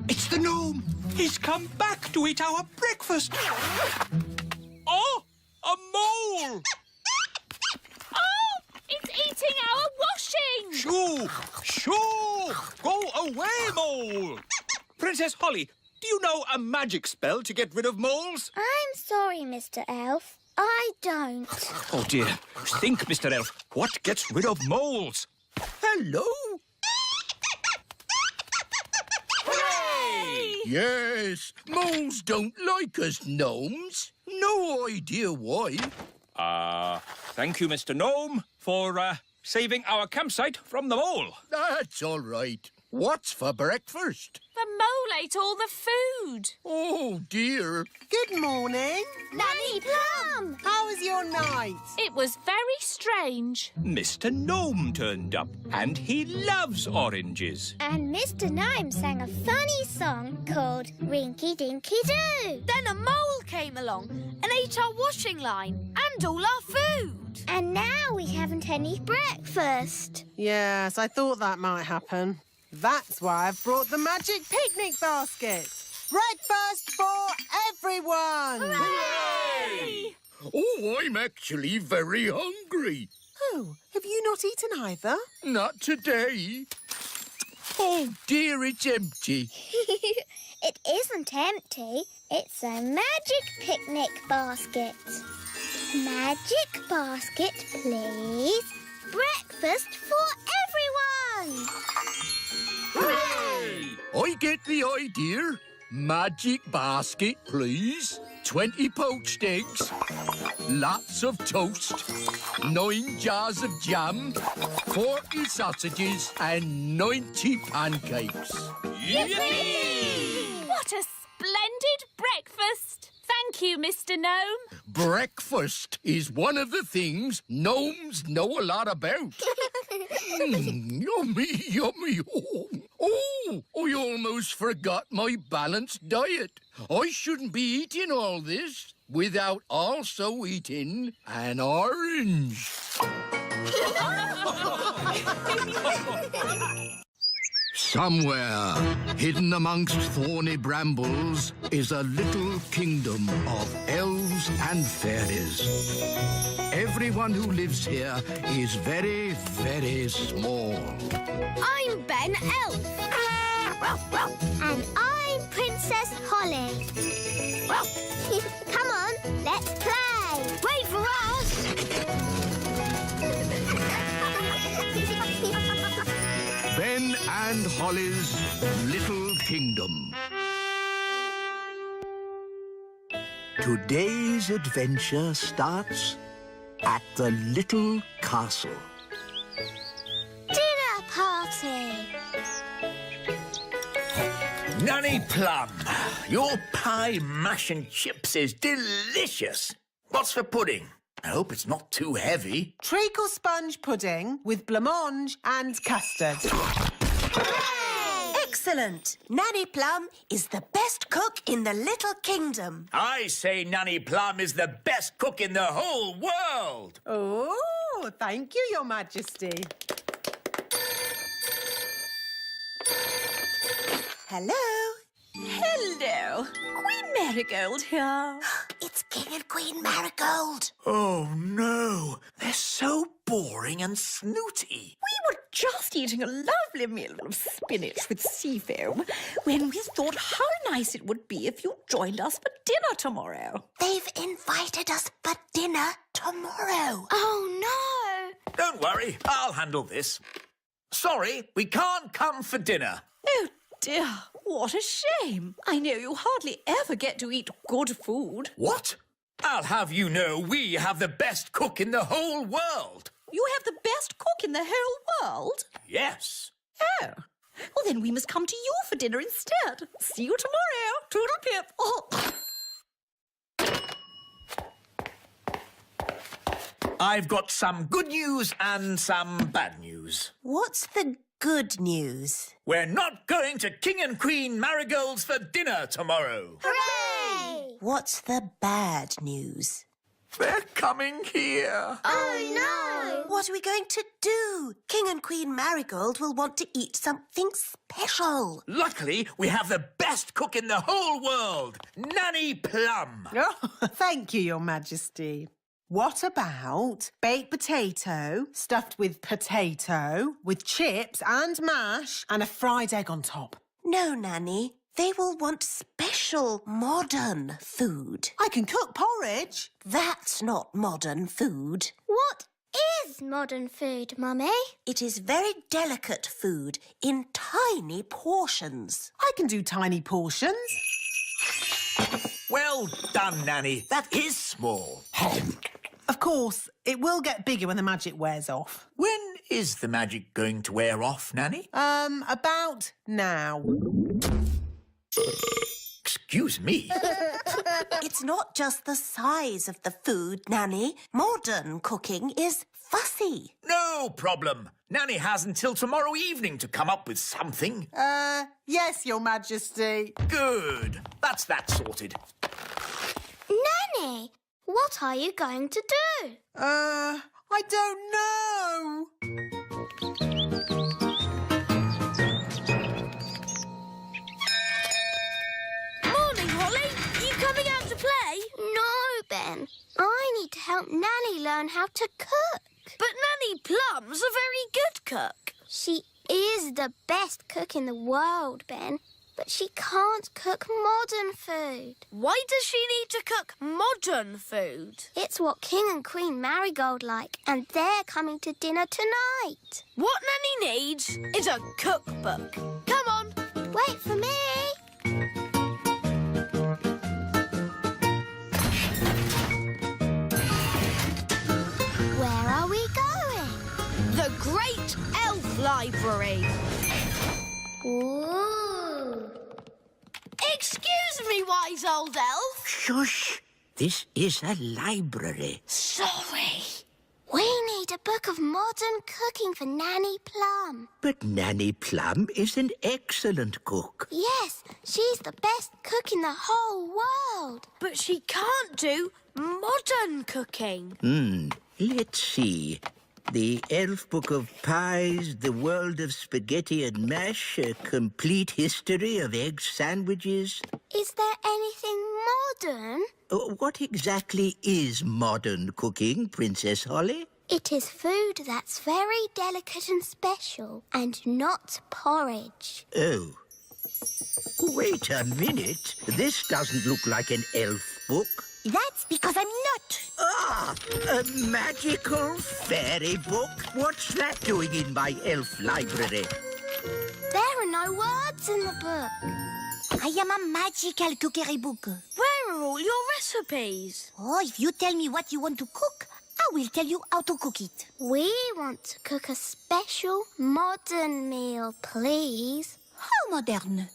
It's the gnome. He's come back to eat our breakfast. Oh, a mole! Oh, it's eating our washing. Shoo! Shoo! Go away, mole! Princess Holly, do you know a magic spell to get rid of moles? I'm sorry, Mr. Elf. I don't. Oh, dear. Think, Mr. Elf. What gets rid of moles? Hello. Yes, moles don't like us gnomes. No idea why. Thank you, Mr. Gnome, for saving our campsite from the mole. That's all right. What's for breakfast? The mole ate all the food. Oh, dear. Good morning. Nanny Plum! How was your night? It was very strange. Mr. Gnome turned up, and he loves oranges. And Mr. Gnome sang a funny song called Rinky Dinky Doo. Then a mole came along and ate our washing line and all our food. And now we haven't any breakfast. Yes, I thought that might happen. That's why I've brought the magic picnic basket. Breakfast for everyone! Hooray! Oh, I'm actually very hungry. Oh, have you not eaten either? Not today. Oh, dear, it's empty. It isn't empty. It's a magic picnic basket. Magic basket, please. Breakfast for everyone! Hooray! I get the idea. Magic basket, please. 20 poached eggs, lots of toast, 9 jars of jam, 40 sausages and 90 pancakes. Yippee! What a splendid breakfast. Thank you, Mr. Gnome. Breakfast is one of the things gnomes know a lot about. Yummy, yummy. Oh, I almost forgot my balanced diet. I shouldn't be eating all this without also eating an orange. Somewhere, hidden amongst thorny brambles, is a little kingdom of elves and fairies. Everyone who lives here is very, very small. I'm Ben Elf. And I'm Princess Holly. Come on, let's play. Wait for us. Ben and Holly's Little Kingdom. Today's adventure starts at the Little Castle. Dinner party. Nanny Plum, your pie, mash and chips is delicious. What's for pudding? I hope it's not too heavy. Treacle sponge pudding with blancmange and custard. Excellent. Nanny Plum is the best cook in the Little Kingdom. I say Nanny Plum is the best cook in the whole world. Oh, thank you, Your Majesty. Hello. Hello. Queen Marigold here. It's King and Queen Marigold. Oh, no. They're so boring and snooty. We were just eating a lovely meal of spinach with sea foam when we thought how nice it would be if you joined us for dinner tomorrow. They've invited us for dinner tomorrow. Oh, no. Don't worry, I'll handle this. Sorry, we can't come for dinner. Oh, dear. What a shame. I know you hardly ever get to eat good food. What? I'll have you know we have the best cook in the whole world. You have the best cook in the whole world? Yes. Oh, Well, then we must come to you for dinner instead. See you tomorrow. Toodle-pip. Oh. I've got some good news and some bad news. What's the good news? We're not going to King and Queen Marigold's for dinner tomorrow. Hooray! What's the bad news? They're coming here. Oh, no! What are we going to do? King and Queen Marigold will want to eat something special. Luckily, we have the best cook in the whole world, Nanny Plum. Oh, thank you, Your Majesty. What about baked potato stuffed with potato, with chips and mash, and a fried egg on top? No, Nanny. They will want special, modern food. I can cook porridge. That's not modern food. What is modern food, Mummy? It is very delicate food in tiny portions. I can do tiny portions. Well done, Nanny. That is small. Of course, it will get bigger when the magic wears off. When is the magic going to wear off, Nanny? About now. Excuse me. It's not just the size of the food, Nanny. Modern cooking is fussy. No problem. Nanny has until tomorrow evening to come up with something. Yes, Your Majesty. Good. That's that sorted. Nanny, what are you going to do? I don't know. Morning, Holly. You coming out to play? No, Ben. I need to help Nanny learn how to cook. But Nanny Plum's a very good cook. She is the best cook in the world, Ben. But she can't cook modern food. Why does she need to cook modern food? It's what King and Queen Marigold like, and they're coming to dinner tonight. What Nanny needs is a cookbook. Come on. Wait for me. Where are we going? The Great Elf Library. Ooh. Excuse me, wise old elf. Shush! This is a library. Sorry. We need a book of modern cooking for Nanny Plum. But Nanny Plum is an excellent cook. Yes, she's the best cook in the whole world. But she can't do modern cooking. Let's see. The Elf Book of Pies, The World of Spaghetti and Mash, A Complete History of Egg Sandwiches. Is there anything modern? What exactly is modern cooking, Princess Holly? It is food that's very delicate and special, and not porridge. Oh. Wait a minute. This doesn't look like an elf book. That's because I'm not. Ah! A magical fairy book? What's that doing in my elf library? There are no words in the book. I am a magical cookery book. Where are all your recipes? Oh, if you tell me what you want to cook, I will tell you how to cook it. We want to cook a special modern meal, please. How modern?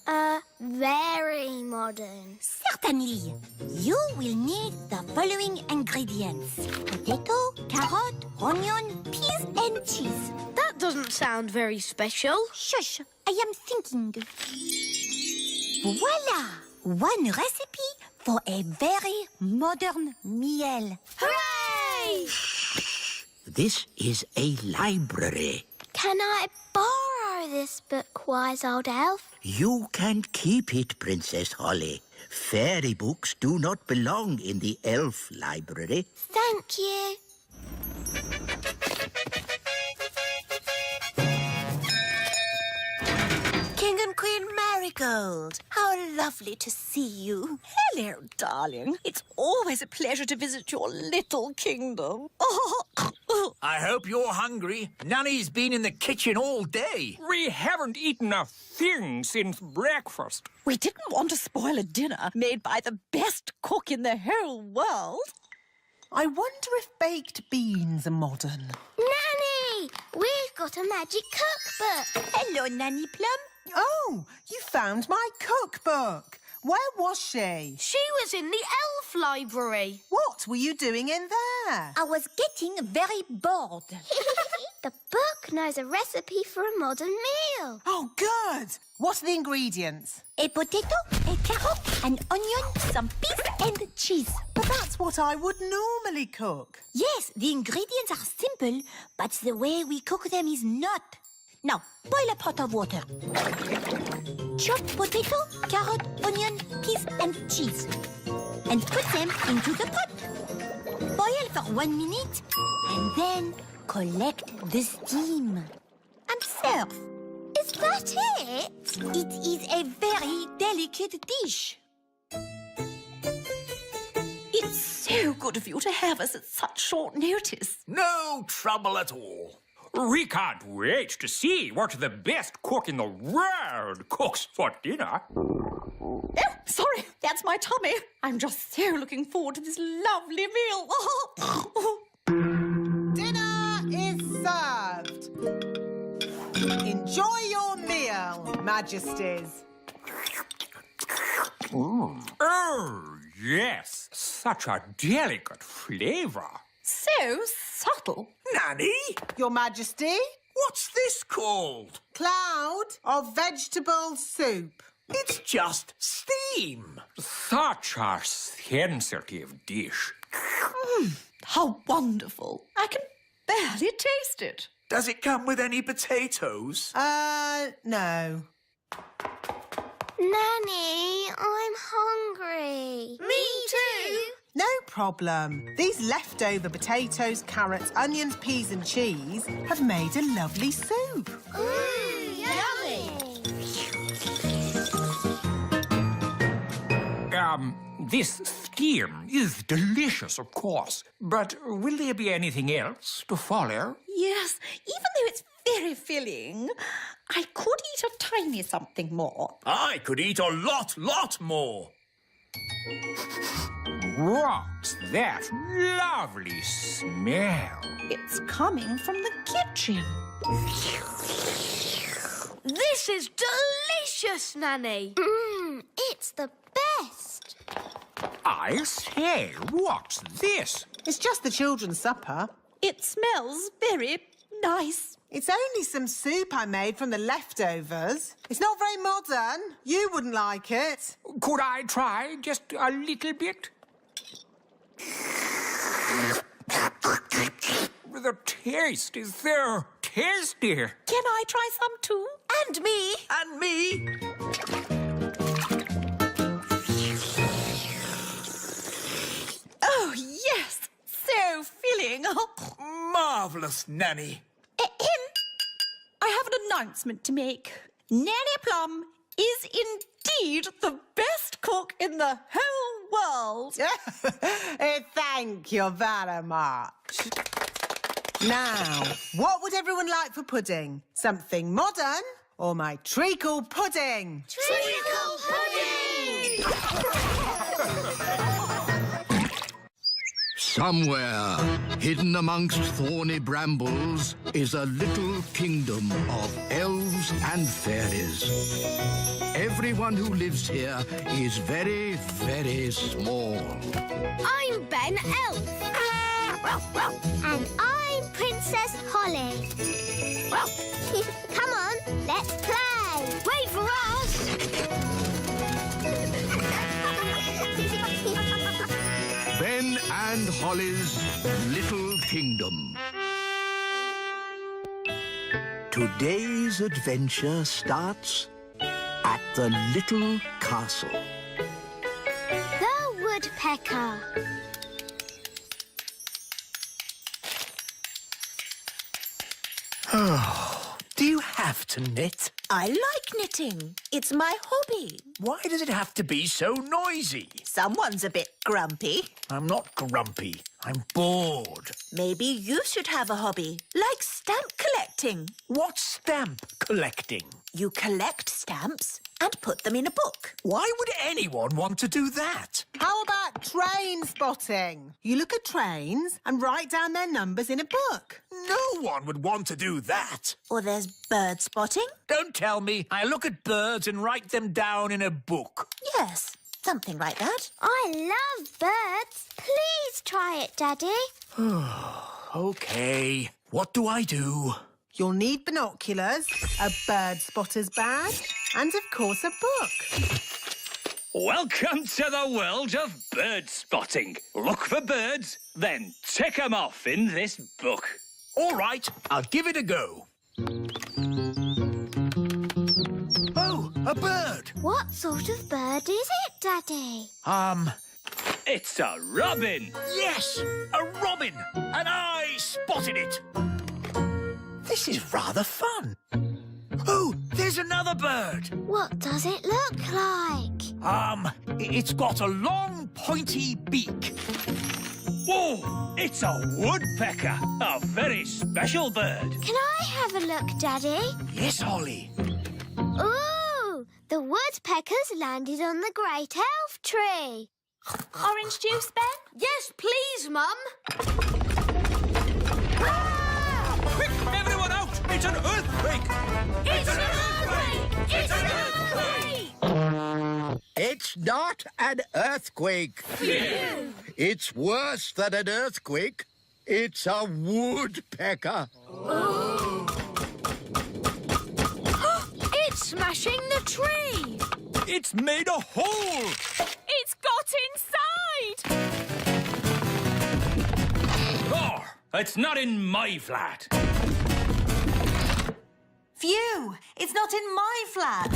Very modern. Certainly. You will need the following ingredients. Potato, carrot, onion, peas and cheese. That doesn't sound very special. Shush, I am thinking. Voila! One recipe for a very modern meal. Hooray! This is a library. Can I borrow this book, wise old elf? You can keep it, Princess Holly. Fairy books do not belong in the elf library. Thank you. King and Queen Marigold, how lovely to see you. Hello, darling. It's always a pleasure to visit your little kingdom. Oh, I hope you're hungry. Nanny's been in the kitchen all day. We haven't eaten a thing since breakfast. we didn't want to spoil a dinner made by the best cook in the whole world. I wonder if baked beans are modern. Nanny, we've got a magic cookbook. Hello, Nanny Plum. Oh, you found my cookbook. Where was she? She was in the elf library. What were you doing in there? I was getting very bored. The book knows a recipe for a modern meal. Oh, good. What are the ingredients? A potato, a carrot, an onion, some peas and cheese. But that's what I would normally cook. Yes, the ingredients are simple, but the way we cook them is not. Now, boil a pot of water. Chop potato, carrot, onion, peas and cheese. And put them into the pot. Boil for 1 minute and then collect the steam. And serve. Is that it? It is a very delicate dish. It's so good of you to have us at such short notice. No trouble at all. We can't wait to see what the best cook in the world cooks for dinner. Oh, sorry, that's my tummy. I'm just so looking forward to this lovely meal. Dinner is served. Enjoy your meal, Majesties. Oh, yes, such a delicate flavour. So subtle. Nanny, Your Majesty, what's this called? cloud of vegetable soup. It's just steam. Such a sensitive dish. How wonderful. I can barely taste it. Does it come with any potatoes? No. Nanny, I'm hungry. Me too. No problem. These leftover potatoes, carrots, onions, peas and cheese have made a lovely soup. Yummy. This steam is delicious, of course, but will there be anything else to follow? Yes, even though it's very filling, I could eat a tiny something more. I could eat a lot more. What's that lovely smell? It's coming from the kitchen. This is delicious, Nanny. It's the best. I say, what's this? It's just the children's supper. It smells very nice. It's only some soup I made from the leftovers. It's not very modern. You wouldn't like it. Could I try just a little bit? The taste is so tasty. Can I try some too? And me. And me. Oh, yes. So filling. Marvellous, Nanny. I have an announcement to make. Nanny Plum is indeed the best cook in the whole world. Thank you very much. Now, what would everyone like for pudding? Something modern or my treacle pudding? Treacle pudding! Somewhere, hidden amongst thorny brambles, is a little kingdom of elves and fairies. Everyone who lives here is very, very small. I'm Ben Elf. And I'm Princess Holly. Come on, let's play. Wait for us. Ben and Holly's Little Kingdom. Today's adventure starts at the little castle. The woodpecker. Do you have to knit? I like knitting. It's my hobby. Why does it have to be so noisy? Someone's a bit grumpy. I'm not grumpy. I'm bored. Maybe you should have a hobby, like stamp collecting. What's stamp collecting? You collect stamps and put them in a book. Why would anyone want to do that? How about train spotting? You look at trains and write down their numbers in a book. No one would want to do that. Or there's bird spotting. Don't tell me I look at birds and write them down in a book. Yes, something like that. I love birds. Please try it, Daddy. OK, what do I do? You'll need binoculars, a bird spotter's badge, and, of course, a book. Welcome to the world of bird spotting. Look for birds, then tick 'em off in this book. All right, I'll give it a go. Oh, a bird. What sort of bird is it, Daddy? It's a robin. Yes, a robin. And I spotted it. This is rather fun. Oh, there's another bird. What does it look like? It's got a long, pointy beak. Whoa, it's a woodpecker. A very special bird. Can I have a look, Daddy? Yes, Holly. Ooh, the woodpeckers landed on the great elf tree. Orange juice, Ben? Yes, please, Mum. Quick, everyone out! It's an earthquake! It's an earthquake! It's an earthquake! It's not an earthquake. Phew. It's worse than an earthquake. It's a woodpecker. It's smashing the tree. It's made a hole! It's got inside! Oh, it's not in my flat. Phew! It's not in my flat.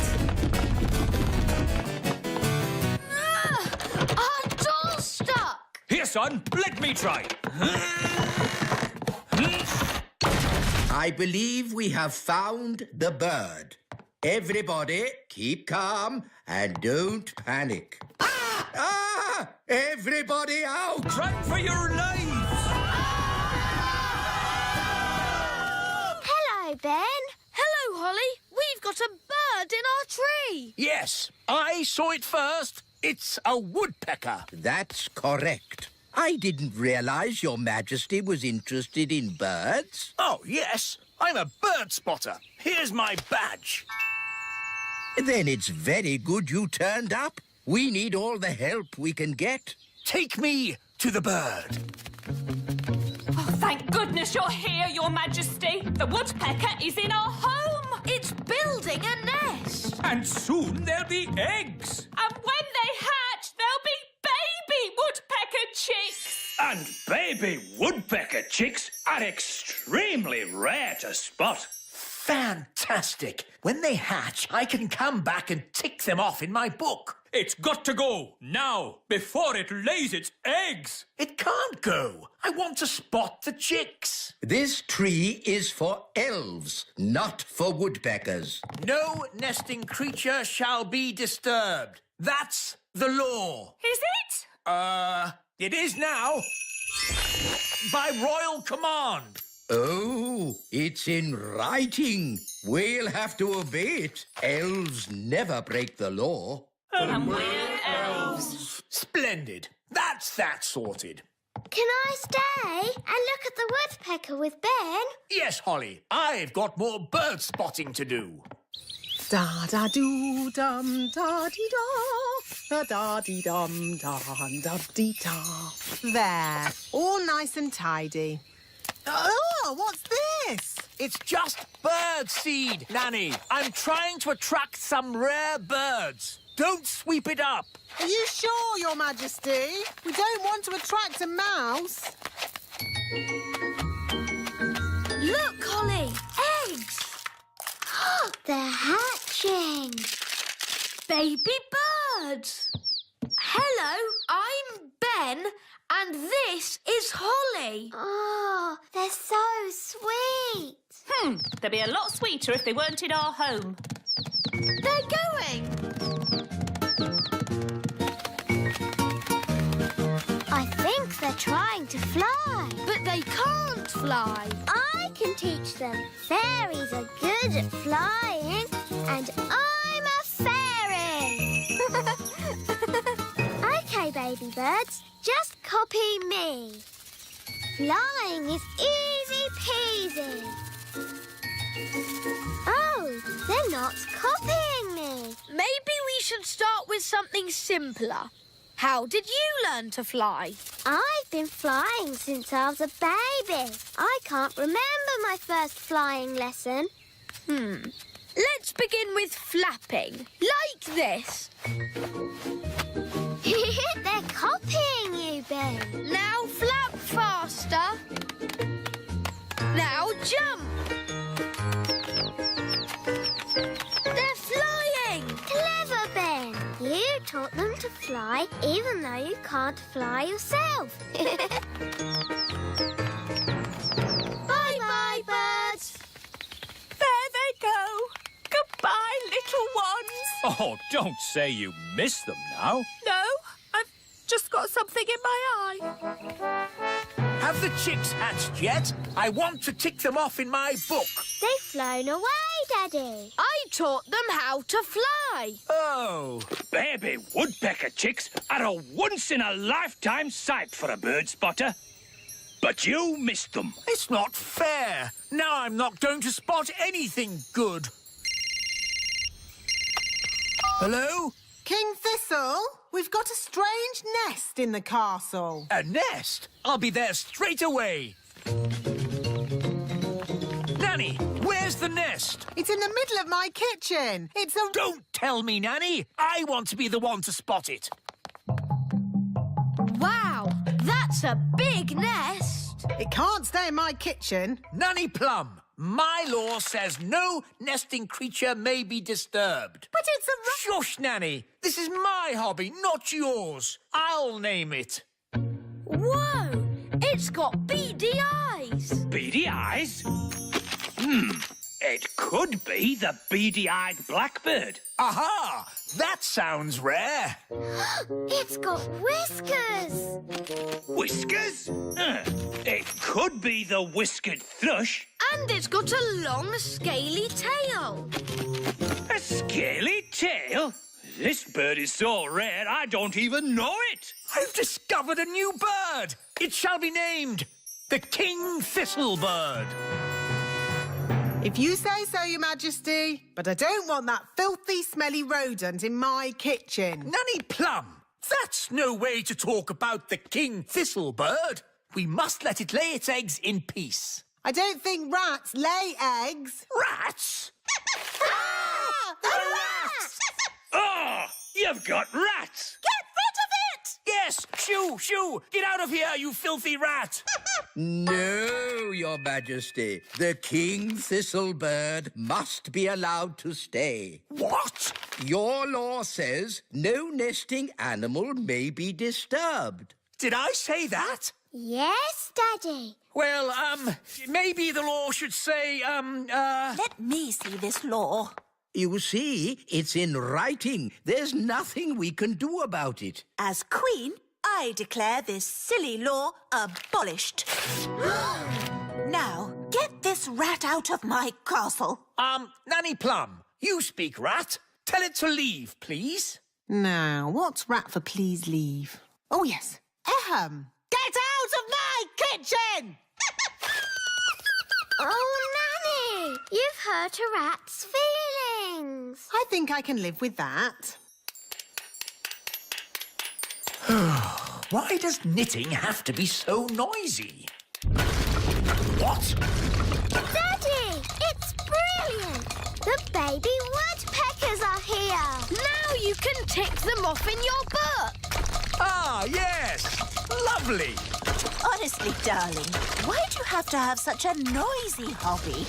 Our doll's stuck. Here, son, let me try. I believe we have found the bird. Everybody, keep calm and don't panic. Ah! Everybody out! Run for your lives! Hello, Ben. Hello, Holly. We've got a bird in our tree. Yes, I saw it first. It's a woodpecker. That's correct. I didn't realize Your Majesty was interested in birds. Oh, yes. I'm a bird spotter. Here's my badge. Then it's very good you turned up. We need all the help we can get. Take me to the bird. Oh, thank goodness you're here, Your Majesty. The woodpecker is in our home. It's building a nest. And soon there'll be eggs. And when they hatch, there'll be baby woodpecker chicks. And baby woodpecker chicks are extremely rare to spot. Fantastic. When they hatch, I can come back and tick them off in my book. It's got to go now, before it lays its eggs. It can't go. I want to spot the chicks. This tree is for elves, not for woodpeckers. No nesting creature shall be disturbed. That's the law. Is it? It is now. By royal command. Oh, it's in writing. We'll have to obey it. Elves never break the law. And we're elves. Splendid. That's that sorted. Can I stay and look at the woodpecker with Ben? Yes, Holly. I've got more bird spotting to do. Da-da-doo-dum, da-dee-da, da-da-dee-dum, da-dum-dee-da. There, all nice and tidy. Oh, what's this? It's just bird seed, Nanny. I'm trying to attract some rare birds. Don't sweep it up. Are you sure, Your Majesty? We don't want to attract a mouse. Look, Holly. Eggs. They're hatching. Baby birds. Hello, I'm Ben, and this is Holly. Oh, they're so sweet. They'd be a lot sweeter if they weren't in our home. They're going. I think they're trying to fly. But they can't fly. I can teach them. Fairies are good at flying, And I'm a fairy. OK, baby birds, just copy me. Flying is easy peasy. Oh, they're not copying me. Maybe we should start with something simpler. How did you learn to fly? I've been flying since I was a baby. I can't remember my first flying lesson. Let's begin with flapping, like this. They're copying you, Ben. Now flap faster. Now jump. They're flying. Clever, Ben. You taught them to fly even though you can't fly yourself. Bye-bye, birds. There they go. Goodbye, little ones. Oh, don't say you miss them now. No, I've just got something in my eye. Have the chicks hatched yet? I want to tick them off in my book. They've flown away, Daddy. I taught them how to fly. Oh. Baby woodpecker chicks are a once-in-a-lifetime sight for a bird spotter. But you missed them. It's not fair. Now I'm not going to spot anything good. Hello? King Thistle, we've got a strange nest in the castle. A nest? I'll be there straight away. Nanny, where's the nest? It's in the middle of my kitchen. It's a... Don't tell me, Nanny. I want to be the one to spot it. Wow, that's a big nest. It can't stay in my kitchen. Nanny Plum, my law says no nesting creature may be disturbed. But it's a... Shush, Nanny. This is my hobby, not yours. I'll name it. Whoa, it's got beady eyes. Beady eyes? It could be the beady-eyed blackbird. Aha! That sounds rare. It's got whiskers. Whiskers? It could be the whiskered thrush. And it's got a long, scaly tail. A scaly tail? This bird is so rare I don't even know it. I've discovered a new bird. It shall be named the King Thistlebird. If you say so, Your Majesty, but I don't want that filthy, smelly rodent in my kitchen. Nanny Plum, that's no way to talk about the King Thistlebird. We must let it lay its eggs in peace. I don't think rats lay eggs. Rats? Ah! A rat! Oh, you've got rats. Get rid of it! Yes, shoo, shoo! Get out of here, you filthy rat! No, Your Majesty. The King Thistlebird must be allowed to stay. What? Your law says no nesting animal may be disturbed. Did I say that? Yes, Daddy. Well, maybe the law should say, Let me see this law. You see, it's in writing. There's nothing we can do about it. As Queen, I declare this silly law abolished. Now, get this rat out of my castle. Nanny Plum, you speak rat. Tell it to leave, please. Now, what's rat for please leave? Oh, yes. Ahem. Get out of my kitchen! Oh, Nanny, you've hurt a rat's feelings. I think I can live with that. Why does knitting have to be so noisy? What? Daddy, it's brilliant. The baby woodpeckers are here. Now you can tick them off in your book. Ah, yes. Lovely. Honestly, darling, why do you have to have such a noisy hobby?